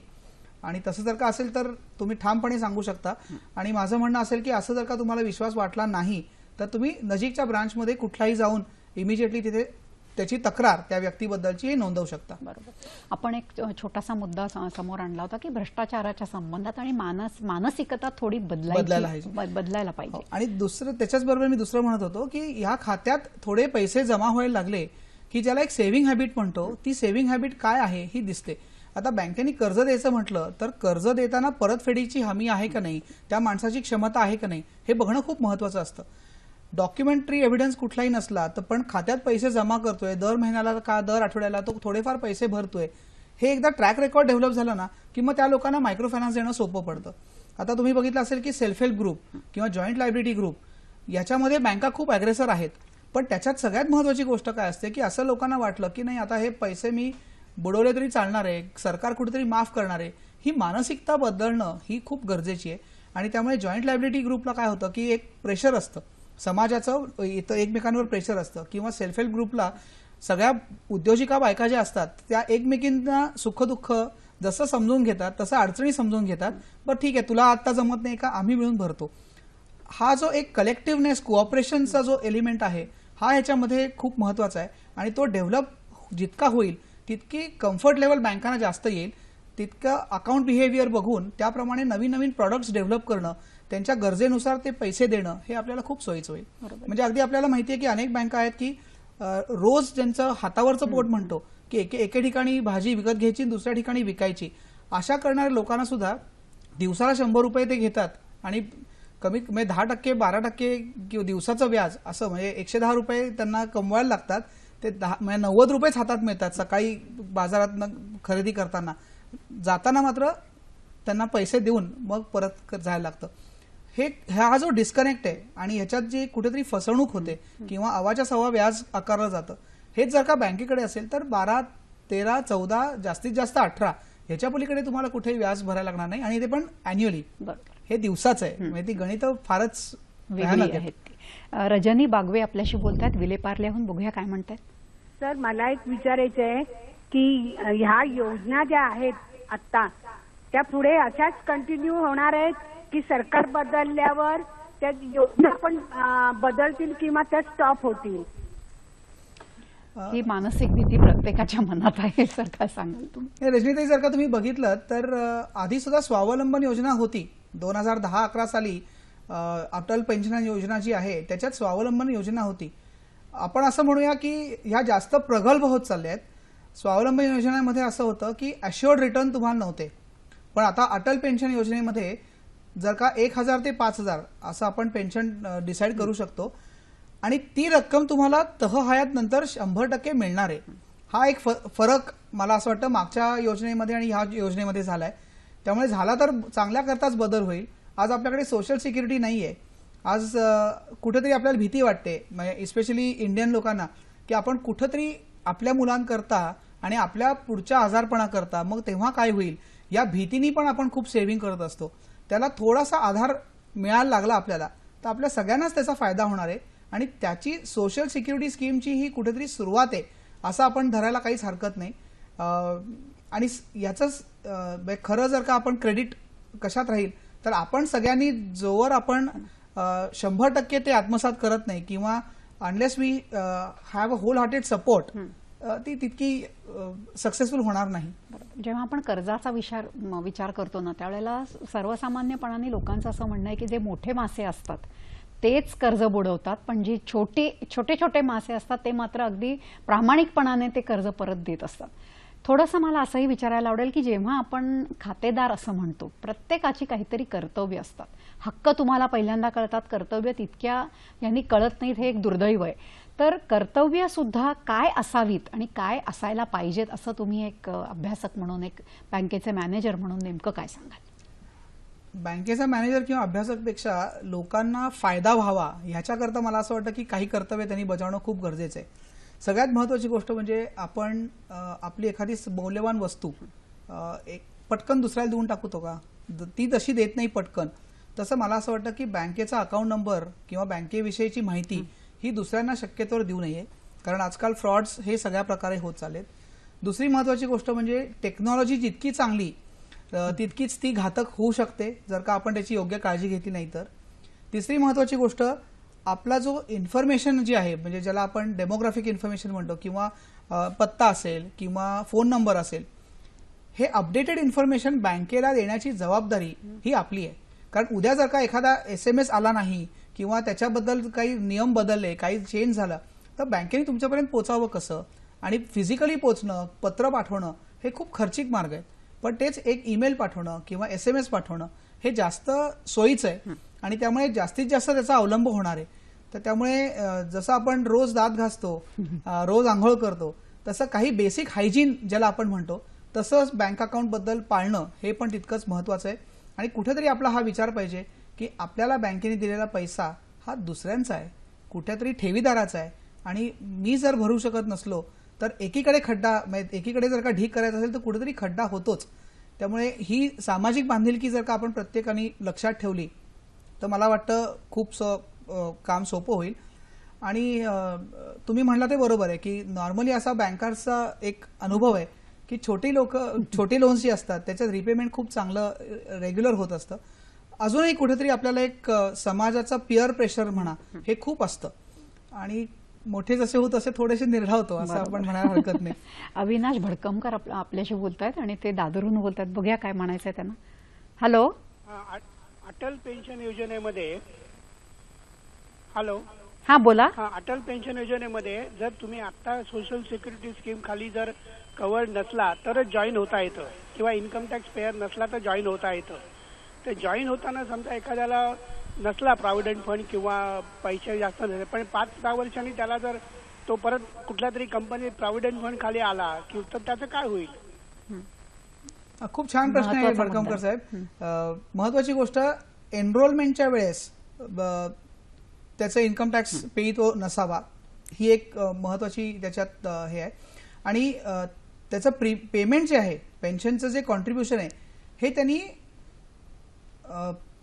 आणि तसं जर का असेल तर तुम्ही ठामपणे सांगू शकता. आणि माझं म्हणणं असेल की असं जर का तुम्हाला विश्वास वाटला नाही तर तुम्ही नजीकच्या ब्रांचमध्ये कुठलाही जाऊन इमिजिएटली तिथे त्याची तक्रार त्या व्यक्तीबद्दलची नोंदवू शकता. बरोबर. आपण एक छोटासा मुद्दा समोर आणला होता की भ्रष्टाचाराच्या संबंधात आणि मानसिकता थोडी बदलायला पाहिजे. आणि दुसरं त्याच्याच बरोबर मी दुसरं म्हणत होतो की ह्या खात्यात थोडे पैसे जमा व्हायला लागले की ज्याला एक सेव्हिंग हॅबिट म्हणतो ती सेव्हिंग हॅबिट काय आहे ही दिसते. आता बँकेने कर्ज द्यायचं म्हटलं तर कर्ज देताना परतफेडीची हमी आहे का नाही, त्या माणसाची क्षमता आहे का नाही हे बघणं खूप महत्वाचं असतं. डॉक्युमेंटरी एव्हिडन्स कुठलाही नसला तर पण खात्यात पैसे जमा करतोय, दर महिन्याला का दर आठवड्याला तो थोडेफार पैसे भरतोय, हे एकदा ट्रॅक रेकॉर्ड डेव्हलप झालं ना की मग त्या लोकांना मायक्रो फायनान्स देणं सोपं पडतं. आता तुम्ही बघितलं असेल की सेल्फ हेल्प ग्रुप किंवा जॉईंट लायबिलिटी ग्रुप याच्यामध्ये बँका खूप अग्रेसर आहेत. पण त्याच्यात सगळ्यात महत्वाची गोष्ट काय असते की असं लोकांना वाटलं की नाही आता हे पैसे मी बुडवले तरी चालणार आहे, सरकार कुठेतरी माफ करणार आहे, ही मानसिकता बदलणं ही खूप गरजेची आहे. आणि त्यामुळे जॉईंट लायबिलिटी ग्रुपला काय होतं की एक प्रेशर असतं समाजाचं, इथं एकमेकांवर प्रेशर असतं, किंवा सेल्फ हेल्प ग्रुपला सगळ्या उद्योजिका बायका ज्या असतात त्या एकमेकींना सुखदुःख जसं समजून घेतात तसं अडचणी समजून घेतात. बरं ठीक आहे, तुला आता जमत नाही का, आम्ही मिळून भरतो. हा जो एक कलेक्टिव्हनेस कोऑपरेशनचा जो एलिमेंट आहे हा ह्याच्यामध्ये खूप महत्वाचा आहे. आणि तो डेव्हलप जितका होईल तितकी कम्फर्ट लेवल बँकांना जास्त येईल, तितकं अकाउंट बिहेवियर बघून त्याप्रमाणे नवीन नवीन प्रॉडक्ट्स डेव्हलप करणं, त्यांच्या गरजेनुसार ते पैसे देणं हे आपल्याला खूप सोयीचं होईल. म्हणजे अगदी आपल्याला माहिती आहे की अनेक बँका आहेत की रोज ज्यांचं हातावरचं पोट म्हणतो की एके ठिकाणी भाजी विकत घ्यायची दुसऱ्या ठिकाणी विकायची, अशा करणाऱ्या लोकांना सुद्धा दिवसाला 100 रुपये ते घेतात आणि कमीत म्हणजे 10% 12% किंवा दिवसाचं व्याज असं म्हणजे 110 रुपये त्यांना कमवायला लागतात. ते 90 रुपयेच हातात मिळतात सकाळी बाजारात खरेदी करताना. जाताना मात्र त्यांना पैसे देऊन मग परत जायला लागतं. हा जो डिस्कनेक्ट आहे आणि ह्याच्यात जी कुठेतरी फसवणूक होते किंवा अवाच्या सव्वा व्याज आकारलं जातं, हेच जर का बँकेकडे असेल तर 12, 13, 14 जास्तीत जास्त 18 ह्याच्या पलीकडे तुम्हाला कुठेही व्याज भरायला लागणार नाही. आणि ते पण अॅन्युअली, हे दिवसाचं आहे. म्हणजे ती गणित फारच भयानक आहेत. रजनी बागवे आपल्याशी बोलतात विलेपार्ल्याहून, बघूया काय म्हणतात. सर, मला एक विचारायचं आहे की ह्या योजना ज्या आहेत आता त्या पुढे अशाच कंटिन्यू होणार आहेत की सरकार बदलल्यावर त्या योजना पण बदलतील किंवा त्या स्टॉप होतील? ही मानसिक भीती प्रत्येकाच्या मनात आहे. सर काय सांगाल तुम्ही? रजनीताई, जर का तुम्ही बघितलं तर आधी सुद्धा स्वावलंबन योजना होती. 2010-11 साली अटल पेन्शन योजना जी आहे त्याच्यात स्वावलंबन योजना होती. आपण असं म्हणूया की ह्या जास्त प्रगल्भ होत चालल्या आहेत. स्वावलंबन योजनेमध्ये असं होतं की अश्युअर्ड रिटर्न तुम्हाला नव्हते, पण आता अटल पेन्शन योजनेमध्ये जर का 1000 ते 5000 असं आपण पेन्शन डिसाईड करू शकतो आणि ती रक्कम तुम्हाला हयात नंतर 100% मिळणार आहे. हा एक फरक मला असं वाटतं मागच्या योजनेमध्ये आणि ह्या योजनेमध्ये झालाय. त्यामुळे झाला तर चांगल्या करताच बदल होईल. आज आपल्याकडे सोशल सिक्युरिटी नाहीये. आज कुठेतरी आपल्याला भीती वाटते, म्हणजे इस्पेशली इंडियन लोकांना, की आपण कुठेतरी आपल्या मुलांकरता आणि आपल्या पुढच्या आजारपणाकरता मग तेव्हा काय होईल या भीतीने पण आपण खूप सेव्हिंग करत असतो. त्याला थोडासा आधार मिळायला लागला आपल्याला तर आपल्या सगळ्यांनाच त्याचा फायदा होणार आहे. आणि त्याची सोशल सिक्युरिटी स्कीमची ही कुठेतरी सुरुवात आहे असं आपण धरायला काहीच हरकत नाही. आणि याचंच खरं जर का आपण क्रेडिट कशात राहील तर आपण सगळ्यांनी जोवर आपण 100% ते आत्मसात करत नाही किंवा unless we have a whole hearted support, ती तितकी सक्सेसफुल होणार नाही. जेव्हा आपण कर्जाचा विचार करतो ना त्यावेळेला सर्वसामान्यपणाने लोकांचं असं म्हणणं आहे की जे मोठे मासे असतात तेच कर्ज बुडवतात, पण जे छोटे छोटे मासे असतात ते मात्र अगदी प्रामाणिकपणाने ते कर्ज परत देत असतात. थोडंसं मला असंही विचारायला आवडेल की जेव्हा आपण खातेदार असं म्हणतो, प्रत्येकाची काहीतरी कर्तव्य असतात. हक्क तुम्हाला पहिल्यांदा कळतात, कर्तव्य तितक्या यांनी कळत नाहीत, हे एक दुर्दैव आहे. तर कर्तव्य सुद्धा काय असावीत आणि काय असायला पाहिजेत असं तुम्ही एक अभ्यासक म्हणून, एक बँकेचे मॅनेजर म्हणून नेमकं काय सांगाल? बँकेचा मॅनेजर किंवा अभ्यासकपेक्षा लोकांना फायदा व्हावा ह्याच्याकरता मला असं वाटतं की काही कर्तव्य त्यांनी बजावणं खूप गरजेचं आहे. सगळ्यात महत्वाची गोष्ट म्हणजे आपण आपली एखादी मौल्यवान वस्तू एक पटकन दुसऱ्याला देऊन टाकतो का, ती तशी देत नाही पटकन. तसं मला असं वाटतं की बँकेचा अकाउंट नंबर किंवा बँकेविषयीची माहिती ही दुसऱ्यांना शक्यतोवर देऊ नये, कारण आजकाल फ्रॉड्स हे सगळ्या प्रकारे होत चाललेत. दुसरी महत्वाची गोष्ट म्हणजे टेक्नॉलॉजी जितकी चांगली तितकीच ती घातक होऊ शकते जर का आपण त्याची योग्य काळजी घेतली नाही तर. तिसरी महत्वाची गोष्ट, आपला जो इन्फॉर्मेशन जी आहे म्हणजे ज्याला आपण डेमोग्राफिक इन्फॉर्मेशन म्हणतो किंवा पत्ता असेल किंवा फोन नंबर असेल, हे अपडेटेड इन्फॉर्मेशन बँकेला देण्याची जबाबदारी ही आपली आहे. कारण उद्या जर का एखादा SMS आला नाही किंवा त्याच्याबद्दल काही नियम बदलले, काही चेंज झालं तर बँकेने तुमच्यापर्यंत पोहोचावं कसं, आणि फिजिकली पोहोचणं, पत्र पाठवणं हे खूप खर्चिक मार्ग आहेत. पण तेच एक ईमेल पाठवणं किंवा SMS पाठवणं हे जास्त सोयीचं आहे आणि त्यामुळे जास्तीत जास्त त्याचा अवलंब होणार आहे. तर त्यामुळे जसं आपण रोज दात घासतो, रोज आंघोळ करतो, तसं काही बेसिक हायजीन ज्याला आपण म्हणतो तसंच बँक अकाउंट बद्दल पाळणं हे पण तितकंच महत्वाचं आहे. आणि कुठेतरी आपला हा विचार पाहिजे की आपल्याला बँकेने दिलेला पैसा हा दुसऱ्यांचा आहे, कुठेतरी ठेवीदाराचा आहे, आणि मी जर भरू शकत नसलो तर एकीकडे जर का ढीक करायचं असेल तर कुठेतरी खड्डा होतोच. त्यामुळे ही सामाजिक बांधिलकी जर का आपण प्रत्येकाने लक्षात ठेवली तर मला वाटतं खूप काम सोपं होईल. आणि तुम्ही म्हणला ते बरोबर आहे की नॉर्मली असा बँकर्सचा एक अनुभव आहे की छोटे लोन्स जे असतात त्याच्यात रिपेमेंट खूप चांगलं रेग्युलर होत असतं. अजूनही कुठेतरी आपल्याला एक समाजाचा पिअर प्रेशर म्हणा हे खूप असतं, आणि मोठे जसे होत असे थोडेसे निर्धावतो असं आपण म्हणायला हरकत नाही. अविनाश भडकमकर आपल्याशी बोलतायत आणि ते दादरून बोलतायत. बघूया काय म्हणायचंय त्यांना. हॅलो. अटल पेन्शन योजनेमध्ये हॅलो. हा बोला. अटल पेन्शन योजनेमध्ये जर तुम्ही आता सोशल सिक्युरिटी स्कीम खाली जर कव्हर नसला तरच जॉईन होता येतं, किंवा इन्कम टॅक्स पेअर नसला तर जॉईन होता येतं. तर जॉईन होताना समजा एखाद्याला नसला प्रॉव्हिडंट फंड किंवा पैसे जास्त नसले, पण 5-6 वर्षांनी त्याला जर तो परत कुठल्या तरी कंपनीत प्रॉव्हिडंट फंड खाली आला की तर त्याचं काय होईल? खूप छान प्रश्न आहे भडकमकर साहेब. महत्वाची गोष्ट, एनरोलमेंटच्या वेळेस त्याचं इन्कम टॅक्स पेई तो नसावा, ही एक महत्वाची त्याच्यात हे आहे. आणि त्याचं पेमेंट जे आहे, पेन्शनचं जे कॉन्ट्रीब्युशन आहे हे त्यांनी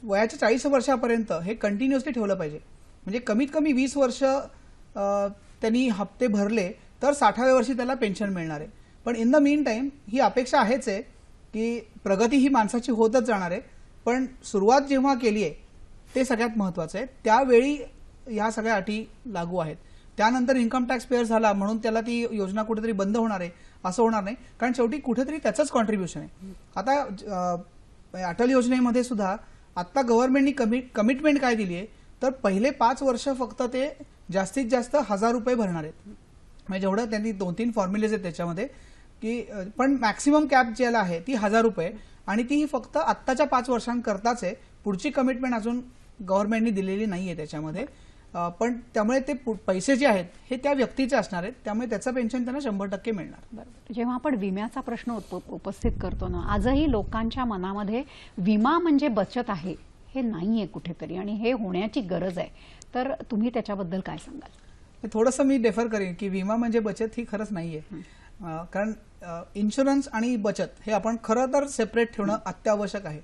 वयाच्या 40 वर्षापर्यंत हे कंटिन्युअसली ठेवलं पाहिजे. म्हणजे कमीत कमी 20 वर्ष त्यांनी हप्ते भरले तर 60व्या वर्षी त्याला पेन्शन मिळणार आहे. पण इन द मीन टाइम ही अपेक्षा आहेच आहे की प्रगती ही माणसाची होतच जाणार आहे, पण सुरुवात जेव्हा केली आहे ते सगळ्यात महत्वाचं आहे. त्यावेळी ह्या सगळ्या अटी लागू आहेत. त्यानंतर इन्कम टॅक्स पेअर झाला म्हणून त्याला ती योजना कुठेतरी बंद होणार आहे असं होणार नाही, कारण शेवटी कुठेतरी त्याचंच कॉन्ट्रीब्युशन आहे. आता अटल योजनेमध्ये सुद्धा आता गव्हर्नमेंटनी कमिटमेंट काय दिली आहे तर पहिले 5 वर्ष फक्त ते जास्तीत जास्त 1000 रुपये भरणार आहेत. म्हणजे जेवढं त्यांनी 2-3 फॉर्म्युलेज आहेत त्याच्यामध्ये की, पण मॅक्सिमम कॅप ज्याला आहे ती 1000 रुपये, आणि ती फक्त आत्ताच्या 5 वर्षांकरताच आहे. पुढची कमिटमेंट अजून गव्हर्नमेंटनी दिलेली नाहीये त्याच्यामध्ये. पण त्यामुळे ते पैसे जे आहेत हे त्या व्यक्तीचे असणार आहेत, त्यामुळे त्याचं पेन्शन त्यांना 100% मिळणार. जेव्हा आपण विम्याचा प्रश्न उपस्थित करतो ना, आजही लोकांच्या मनामध्ये विमा म्हणजे बचत आहे हे नाहीये कुठेतरी, आणि हे होण्याची गरज आहे. तर तुम्ही त्याच्याबद्दल काय सांगाल? थोडंसं मी डेफर करेन की विमा म्हणजे बचत ही खरंच नाहीये. कारण इन्शुरन्स आणि बचत हे आपण खरं तर सेपरेट ठेवणं अत्यावश्यक आहे.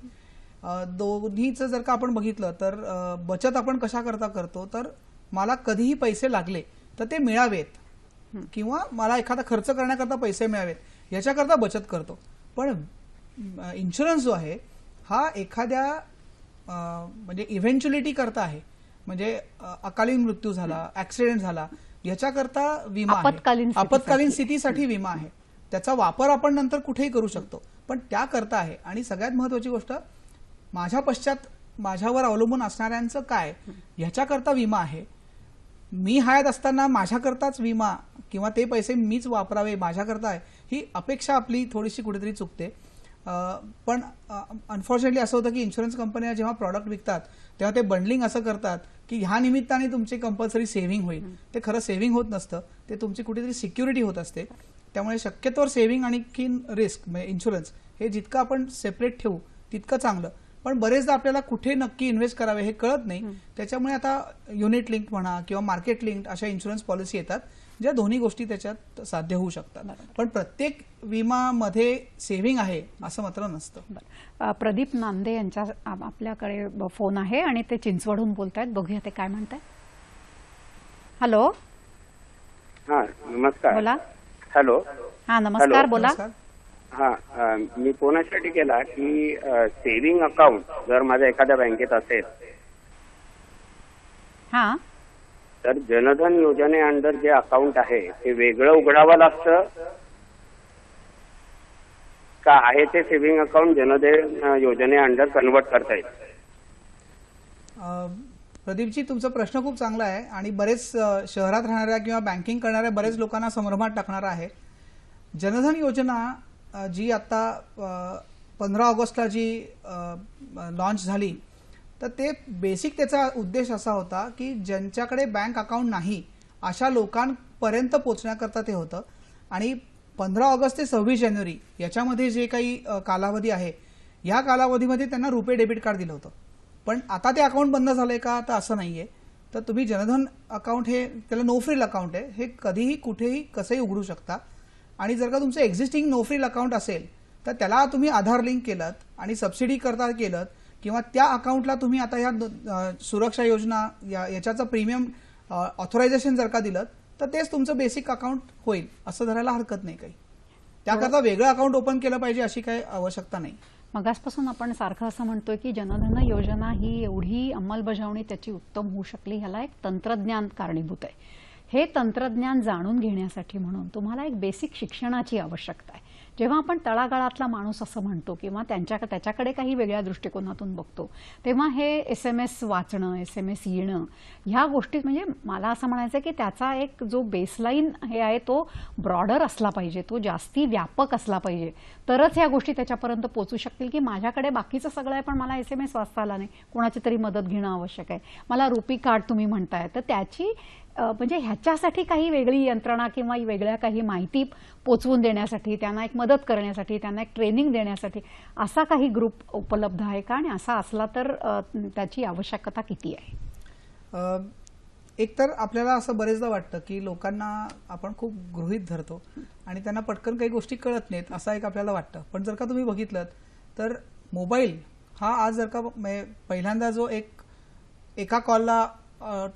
दोन्हीचं जर का आपण बघितलं तर बचत आपण कशा करता करतो तर मला कधीही पैसे लागले तर ते मिळावेत, किंवा मला एखादा खर्च करण्याकरता पैसे मिळावेत याच्याकरता बचत करतो. पण इन्शुरन्स जो आहे हा एखाद्या म्हणजे इव्हेंच्युअलिटी करता आहे, म्हणजे अकाली मृत्यू झाला, ऍक्सिडेंट झाला याच्याकरता विमा आहे, आपत्कालीन स्थितीसाठी विमा आहे. त्याचा वापर आपण नंतर कुठेही करू शकतो, पण त्या करता आहे. आणि सगळ्यात महत्वाची गोष्ट, माझ्या पश्चात माझ्यावर अवलंबून असणाऱ्यांचं काय ह्याच्याकरता विमा आहे. मी हयात असताना माझ्याकरताच विमा किंवा ते पैसे मीच वापरावे माझ्याकरता आहे, ही अपेक्षा आपली थोडीशी कुठेतरी चुकते. पण अनफॉर्च्युनेटली असं होतं की इन्शुरन्स कंपन्या जेव्हा प्रॉडक्ट विकतात तेव्हा ते बंडलिंग असं करतात की ह्या निमित्ताने तुमची कंपल्सरी सेव्हिंग होईल. ते खरं सेव्हिंग होत नसतं, ते तुमची कुठेतरी सिक्युरिटी होत असते. त्यामुळे शक्यतोवर सेव्हिंग आणि रिस्क म्हणजे इन्शुरन्स हे जितकं आपण सेपरेट ठेवू तितकं चांगलं. पण बरेचदा आपल्याला कुठे नक्की इन्व्हेस्ट करावे हे कळत नाही. त्याच्यामुळे आता युनिट लिंक म्हणा किंवा मार्केट लिंक अशा इन्शुरन्स पॉलिसी येतात ज्या दोन्ही गोष्टी त्याच्यात साध्य होऊ शकतात. पण प्रत्येक विमामध्ये सेव्हिंग आहे असं मात्र नसतं. प्रदीप नांदे यांच्या आपल्याकडे फोन आहे आणि ते चिंचवडहून बोलतायत. बघूया ते काय म्हणतायत. हॅलो. हा नमस्कार. बोला. हॅलो. हा नमस्कार. बोला. हा मी फोनासाठी केला की सेव्हिंग अकाउंट जर माझ्या एखाद्या बँकेत असेल हा तर जनधन योजने अंडर जे अकाउंट आहे ते वेगळं उघडावं लागतं का आहे ते सेव्हिंग अकाउंट जनधन योजने अंडर कन्वर्ट करता येईल? प्रदीपजी तुमचा प्रश्न खूप चांगला आहे आणि बरेच शहरात राहणाऱ्या किंवा बँकिंग करणाऱ्या बरेच लोकांना संभ्रमात टाकणारा आहे. जनधन योजना जी आता 15 ऑगस्टला जी लॉन्च झाली तर ते बेसिक त्याचा उद्देश असा होता की ज्यांच्याकडे बँक अकाउंट नाही अशा लोकांपर्यंत पोहोचण्याकरता ते होतं. आणि 15 ऑगस्ट ते 26 जानेवारी याच्यामध्ये जे काही कालावधी आहे, या कालावधीमध्ये त्यांना रुपे डेबिट कार्ड दिलं होतं. पण आता ते अकाउंट बंद झालंय का, तर असं नाहीये. तर तुम्ही जनधन अकाउंट हे त्याला नो फ्रिल अकाउंट आहे, हे कधीही कुठेही कसंही उघडू शकता. आणि जर का तुमचं एक्झिस्टिंग नो फ्रिल अकाउंट असेल तर त्याला तुम्ही आधार लिंक केलं आणि सबसिडी करता केलं किंवा त्या अकाउंटला तुम्ही आता या सुरक्षा योजना याच्याचं प्रीमियम ऑथरायझेशन जर का दिलं तर तेच तुमचं बेसिक अकाउंट होईल, असं धरायला हरकत नाही काही. त्याकरता वेगळं अकाउंट ओपन केलं पाहिजे अशी काही आवश्यकता नाही. मगासपासून आपण सारखं असं म्हणतोय की जनधन योजना ही एवढी अंमलबजावणी त्याची उत्तम होऊ शकली, ह्याला एक तंत्रज्ञान कारणीभूत आहे. हे तंत्रज्ञान जाणून घेण्यासाठी म्हणून तुम्हाला एक बेसिक शिक्षणाची आवश्यकता आहे. जेव्हा आपण तळागाळातला माणूस असं म्हणतो किंवा त्याच्याकडे काही वेगळ्या दृष्टिकोनातून बघतो, तेव्हा हे SMS वाचणं, SMS येणं, ह्या गोष्टी, म्हणजे मला असं म्हणायचं की त्याचा एक जो बेसलाईन हे आहे तो ब्रॉडर असला पाहिजे, तो जास्ती व्यापक असला पाहिजे, तरच ह्या गोष्टी त्याच्यापर्यंत पोहोचू शकतील. की माझ्याकडे बाकीचं सगळं आहे पण मला SMS वाचता आला नाही, कोणाची तरी मदत घेणं आवश्यक आहे. मला रुपी कार्ड तुम्ही म्हणताय, तर त्याची म्हणजे ह्याच्यासाठी काही वेगळी यंत्रणा किंवा वेगळ्या काही माहिती पोचवून देण्यासाठी, त्यांना एक मदत करण्यासाठी, त्यांना एक ट्रेनिंग देण्यासाठी असा काही ग्रुप उपलब्ध आहे का, आणि असा असला तर त्याची आवश्यकता किती आहे? एकतर आपल्याला असं बरेचदा वाटतं की लोकांना आपण खूप गृहीत धरतो आणि त्यांना पटकन काही गोष्टी कळत नाहीत, असं एक आपल्याला वाटतं. पण जर का तुम्ही बघितलं तर मोबाईल हा आज जर का पहिल्यांदा जो एका कॉलला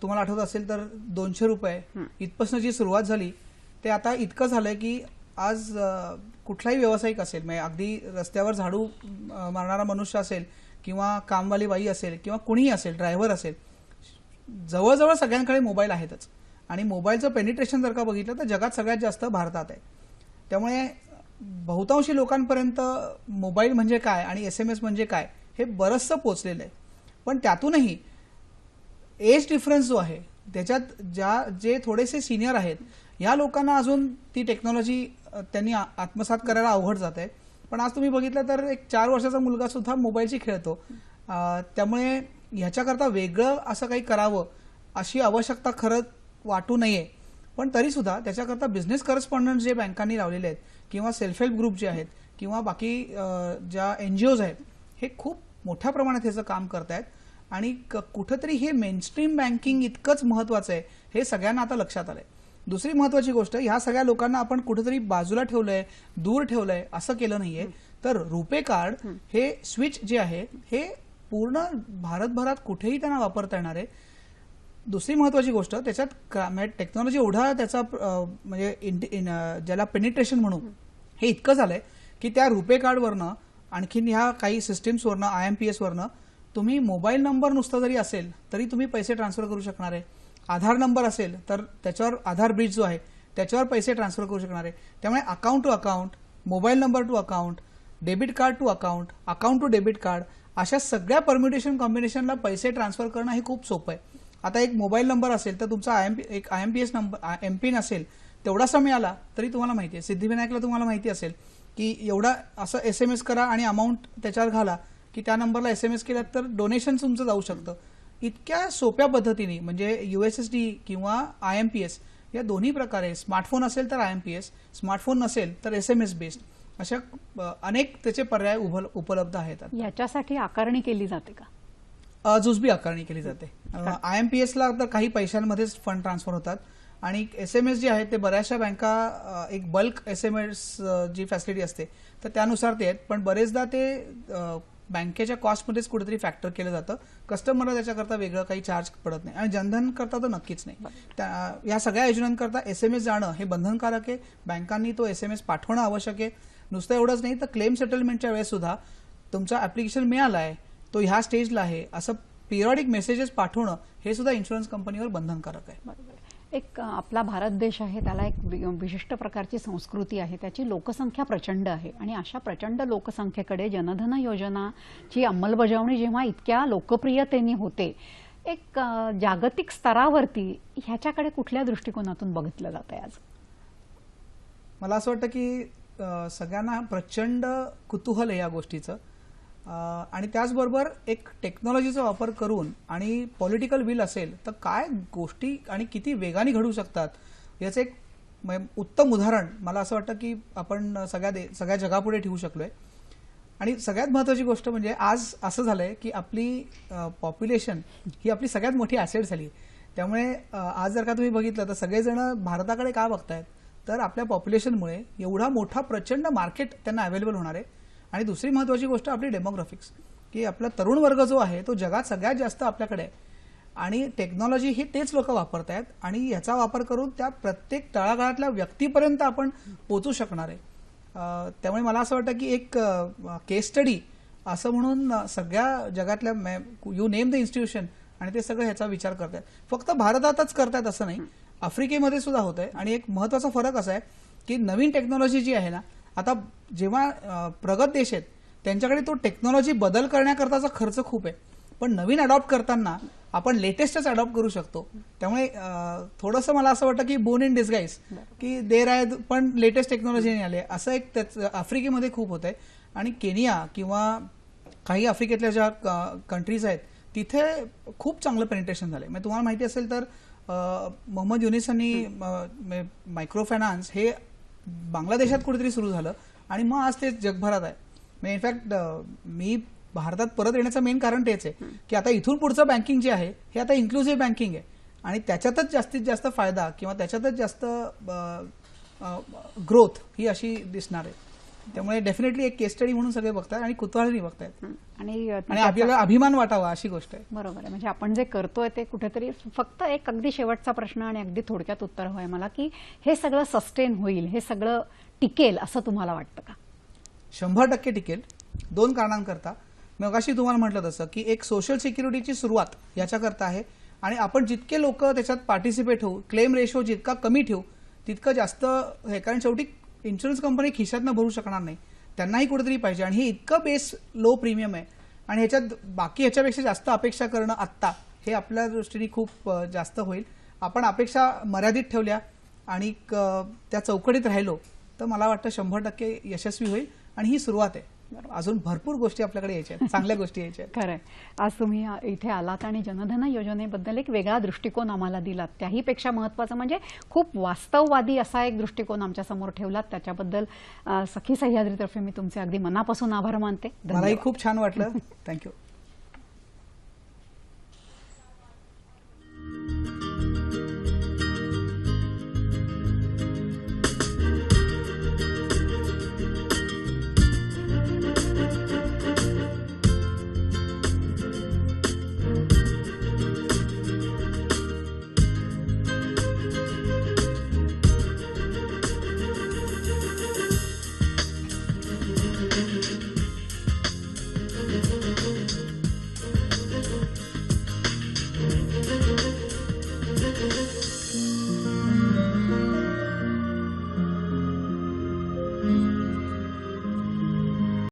तुम्हाला आठवत असेल तर 200 रुपये इथपासून जी सुरुवात झाली, ते आता इतकं झालंय की आज कुठलाही व्यावसायिक असेल, म्हणजे अगदी रस्त्यावर झाडू मारणारा मनुष्य असेल किंवा कामवाली बाई असेल किंवा कुणीही असेल, ड्रायव्हर असेल, जवळजवळ सगळ्यांकडे मोबाईल आहेतच. आणि मोबाईलचं पेनिट्रेशन जर का बघितलं तर जगात सगळ्यात जास्त भारतात आहे. त्यामुळे बहुतांशी लोकांपर्यंत मोबाईल म्हणजे काय आणि SMS म्हणजे काय हे बरंचसं पोचलेलं आहे. पण त्यातूनही एज डिफरन्स जो आहे त्याच्यात जे थोडेसे सिनियर आहेत, या लोकांना अजून ती टेक्नॉलॉजी त्यांनी आत्मसात करायला अवघड जात आहे. पण आज तुम्ही बघितलं तर एक 4 वर्षाचा मुलगा सुद्धा मोबाईलशी खेळतो. त्यामुळे ह्याच्याकरता वेगळं असं काही करावं अशी आवश्यकता खरं वाटू नये. पण तरी सुद्धा त्याच्याकरता बिझनेस करस्पॉन्डंट जे बँकांनी लावलेले आहेत किंवा सेल्फ हेल्प ग्रुप जे आहेत किंवा बाकी ज्या NGOs आहेत, हे खूप मोठ्या प्रमाणात ह्याचं काम करतायत. आणि कुठेतरी हे मेनस्ट्रीम बँकिंग इतकंच महत्वाचं आहे हे सगळ्यांना आता लक्षात आलंय. दुसरी महत्वाची गोष्ट, ह्या सगळ्या लोकांना आपण कुठेतरी बाजूला ठेवलंय, दूर ठेवलंय, असं केलं नाहीये. तर रुपे कार्ड हे स्विच जे आहे हे पूर्ण भारतभरात कुठेही त्यांना वापरता येणार आहे. दुसरी महत्वाची गोष्ट, त्याच्यात टेक्नॉलॉजी एवढा त्याचा म्हणजे ज्याला पेनिट्रेशन म्हणू हे इतकं झालंय की त्या रुपे कार्डवरनं आणखीन ह्या काही सिस्टीम्सवरनं IMPS वरनं तुम्ही मोबाईल नंबर नुसता जरी असेल तरी तुम्ही पैसे ट्रान्सफर करू शकणार आहे. आधार नंबर असेल तर त्याच्यावर आधार ब्रिज जो आहे त्याच्यावर पैसे ट्रान्सफर करू शकणार आहे. त्यामुळे account to account, mobile number to account, debit card to account, account to debit card, अशा सगळ्या परम्युटेशन कॉम्बिनेशनला पैसे ट्रान्सफर करणं हे खूप सोपं आहे. आता एक मोबाईल नंबर असेल तर तुमचा एक IMPS नंबर, MPIN असेल तेवढासा मिळाला तरी तुम्हाला माहिती आहे, सिद्धिविनायकला तुम्हाला माहिती असेल की एवढा असं SMS करा आणि अमाऊंट त्याच्यावर घाला की त्या नंबरला SMS केला तर डोनेशन तुमचं जाऊ शकतं. इतक्या सोप्या पद्धतीने म्हणजे USSD किंवा IMPS या दोन्ही प्रकारे, स्मार्टफोन असेल तर IMPS, स्मार्टफोन नसेल तर SMS बेस्ड, अशा अनेक त्याचे पर्याय उपलब्ध आहेत. याच्यासाठी आकारणी केली जाते का? जुजबी आकारणी केली जाते. IMPSला तर काही पैशांमध्येच फंड ट्रान्सफर होतात आणि SMS जे आहे ते बऱ्याचशा बँका एक बल्क SMS जी फॅसिलिटी असते तर त्यानुसार ते आहेत. पण बरेचदा ते बँकेच्या कॉस्टमध्येच कुठेतरी फॅक्टर केलं जातं. कस्टमरला त्याच्याकरता वेगळं काही चार्ज पडत नाही आणि जनधन करता तर नक्कीच नाही. या सगळ्या योजनांकरता SMS जाणं हे बंधनकारक आहे. बँकांनी तो SMS पाठवणं आवश्यक आहे. नुसतं एवढंच नाही तर क्लेम सेटलमेंटच्या वेळेस सुद्धा तुमचा ऍप्लिकेशन मिळालाय, तो ह्या स्टेजला आहे, असं पिरियॉडिक मेसेजेस पाठवणं हे सुद्धा इन्शुरन्स कंपनीवर बंधनकारक आहे. एक आपला भारत देश आहे, त्याला एक विशिष्ट प्रकारची संस्कृती आहे, त्याची लोकसंख्या प्रचंड आहे आणि अशा प्रचंड लोकसंख्येकडे जनधन योजनाची अंमलबजावणी जेव्हा इतक्या लोकप्रियतेने होते, एक जागतिक स्तरावरती ह्याच्याकडे कुठल्या दृष्टिकोनातून बघितलं जात आहे आज? मला असं वाटतं की सगळ्यांना प्रचंड कुतूहल आहे या गोष्टीचं आणि त्याचबरोबर एक टेक्नॉलॉजीचा वापर करून आणि पॉलिटिकल विल असेल तर काय गोष्टी आणि किती वेगाने घडू शकतात याचं एक उत्तम उदाहरण मला असं वाटतं की आपण सगळ्या जगापुढे ठेवू शकलोय. आणि सगळ्यात महत्त्वाची गोष्ट म्हणजे आज असं झालंय की आपली पॉप्युलेशन ही आपली सगळ्यात मोठी ॲसेट झाली. त्यामुळे आज जर का तुम्ही बघितलं तर सगळेजण भारताकडे का बघतायत, तर आपल्या पॉप्युलेशनमुळे एवढा मोठा प्रचंड मार्केट त्यांना अवेलेबल होणार आहे. आणि दुसरी महत्त्वाची गोष्ट आपली डेमोग्राफिक्स, की आपला तरुण वर्ग जो आहे तो जगात सगळ्यात जास्त आपल्याकडे आहे. आणि टेक्नॉलॉजी ही तेच लोक वापरत आहेत आणि याचा वापर करून त्या प्रत्येक तळागाळातल्या व्यक्तीपर्यंत आपण पोहोचू शकणार आहे. त्यामुळे मला असं वाटतं की एक केस स्टडी असं म्हणून सगळ्या जगातल्या यू नेम द इन्स्टिट्यूशन आणि ते सगळं ह्याचा विचार करतात. फक्त भारतातच करतात असं नाही, आफ्रिकेमध्ये सुद्धा होत आहे. आणि एक महत्त्वाचा फरक असा आहे की नवीन टेक्नॉलॉजी जी आहे ना, आता जेव्हा प्रगत देश आहेत त्यांच्याकडे तो टेक्नॉलॉजी बदल करण्याकरताचा खर्च खूप आहे, पण नवीन अडॉप्ट करताना आपण लेटेस्टच अडॉप्ट करू शकतो. त्यामुळे थोडंसं मला असं वाटतं की बोन इन डिस्गाईज की देर आहे पण लेटेस्ट टेक्नॉलॉजी नाही आली, असं एक आफ्रिकेमध्ये खूप होत आहे. आणि केनिया किंवा काही आफ्रिकेतल्या ज्या कंट्रीज आहेत तिथे खूप चांगलं पेनिट्रेशन झालंय. म्हणजे तुम्हाला माहिती असेल तर मोहम्मद युनिस यांनी मायक्रो फायनान्स हे बांगलादेशात कुठेतरी सुरू झालं आणि मग आज ते जगभरात आहे. म्हणजे इनफॅक्ट मी भारतात परत येण्याचं मेन कारण तेच आहे की आता इथून पुढचं बँकिंग जे आहे हे आता इन्क्लुझिव्ह बँकिंग आहे आणि त्याच्यातच जास्तीत जास्त फायदा किंवा त्याच्यातच जास्त ग्रोथ ही अशी दिसणार आहे. त्यामुळे डेफिनेटली एक केस स्टडी म्हणून सगळे बघतात आणि कुतूहलाने बघतायत आणि आपल्याला अभिमान वाटावा अशी गोष्ट आहे. बरोबर आहे. म्हणजे आपण जे करतोय ते कुठेतरी फक्त एक अगदी शेवटचा प्रश्न आणि अगदी थोडक्यात उत्तर हवंय मला की हे सगळं सस्टेन होईल, हे सगळं टिकेल असं तुम्हाला वाटतं का? 100% टिकेल. 2 कारणांकरता. मगाशी तुम्हाला म्हटलं तसं की एक सोशल सिक्युरिटीची सुरुवात याच्याकरता आहे आणि आपण जितके लोक त्याच्यात पार्टिसिपेट होऊ, क्लेम रेशो जितका कमी ठेवू तितकं जास्त हे. कारण शेवटी इन्शुरन्स कंपनी खिशातनं भरू शकणार नाही, त्यांनाही कुठेतरी पाहिजे. आणि हे इतकं बेस लो प्रीमियम आहे आणि ह्याच्यात बाकी ह्याच्यापेक्षा जास्त अपेक्षा करणं आत्ता हे आपल्या दृष्टीने खूप जास्त होईल. आपण अपेक्षा मर्यादित ठेवल्या आणि त्या चौकटीत राहिलो तर मला वाटतं 100% यशस्वी होईल. आणि ही सुरुवात आहे, अजून भरपूर गोष्टी आपल्याकडे यायच्या आहेत, चांगल्या गोष्टी यायच्या आहेत. खरंय. आज तुम्ही इथे आलात आणि जनधन योजनेबद्दल एक वेगळा दृष्टिकोन आम्हाला दिलात. त्याही पेक्षा महत्त्वाचं म्हणजे खूप वास्तववादी असा एक दृष्टिकोन आमच्या समोर ठेवलात. त्याच्याबद्दल सखी सह्याद्रीतर्फे मी तुमचे अगदी मनापासून आभार मानते. मलाही खूप छान वाटलं. थँक्यू.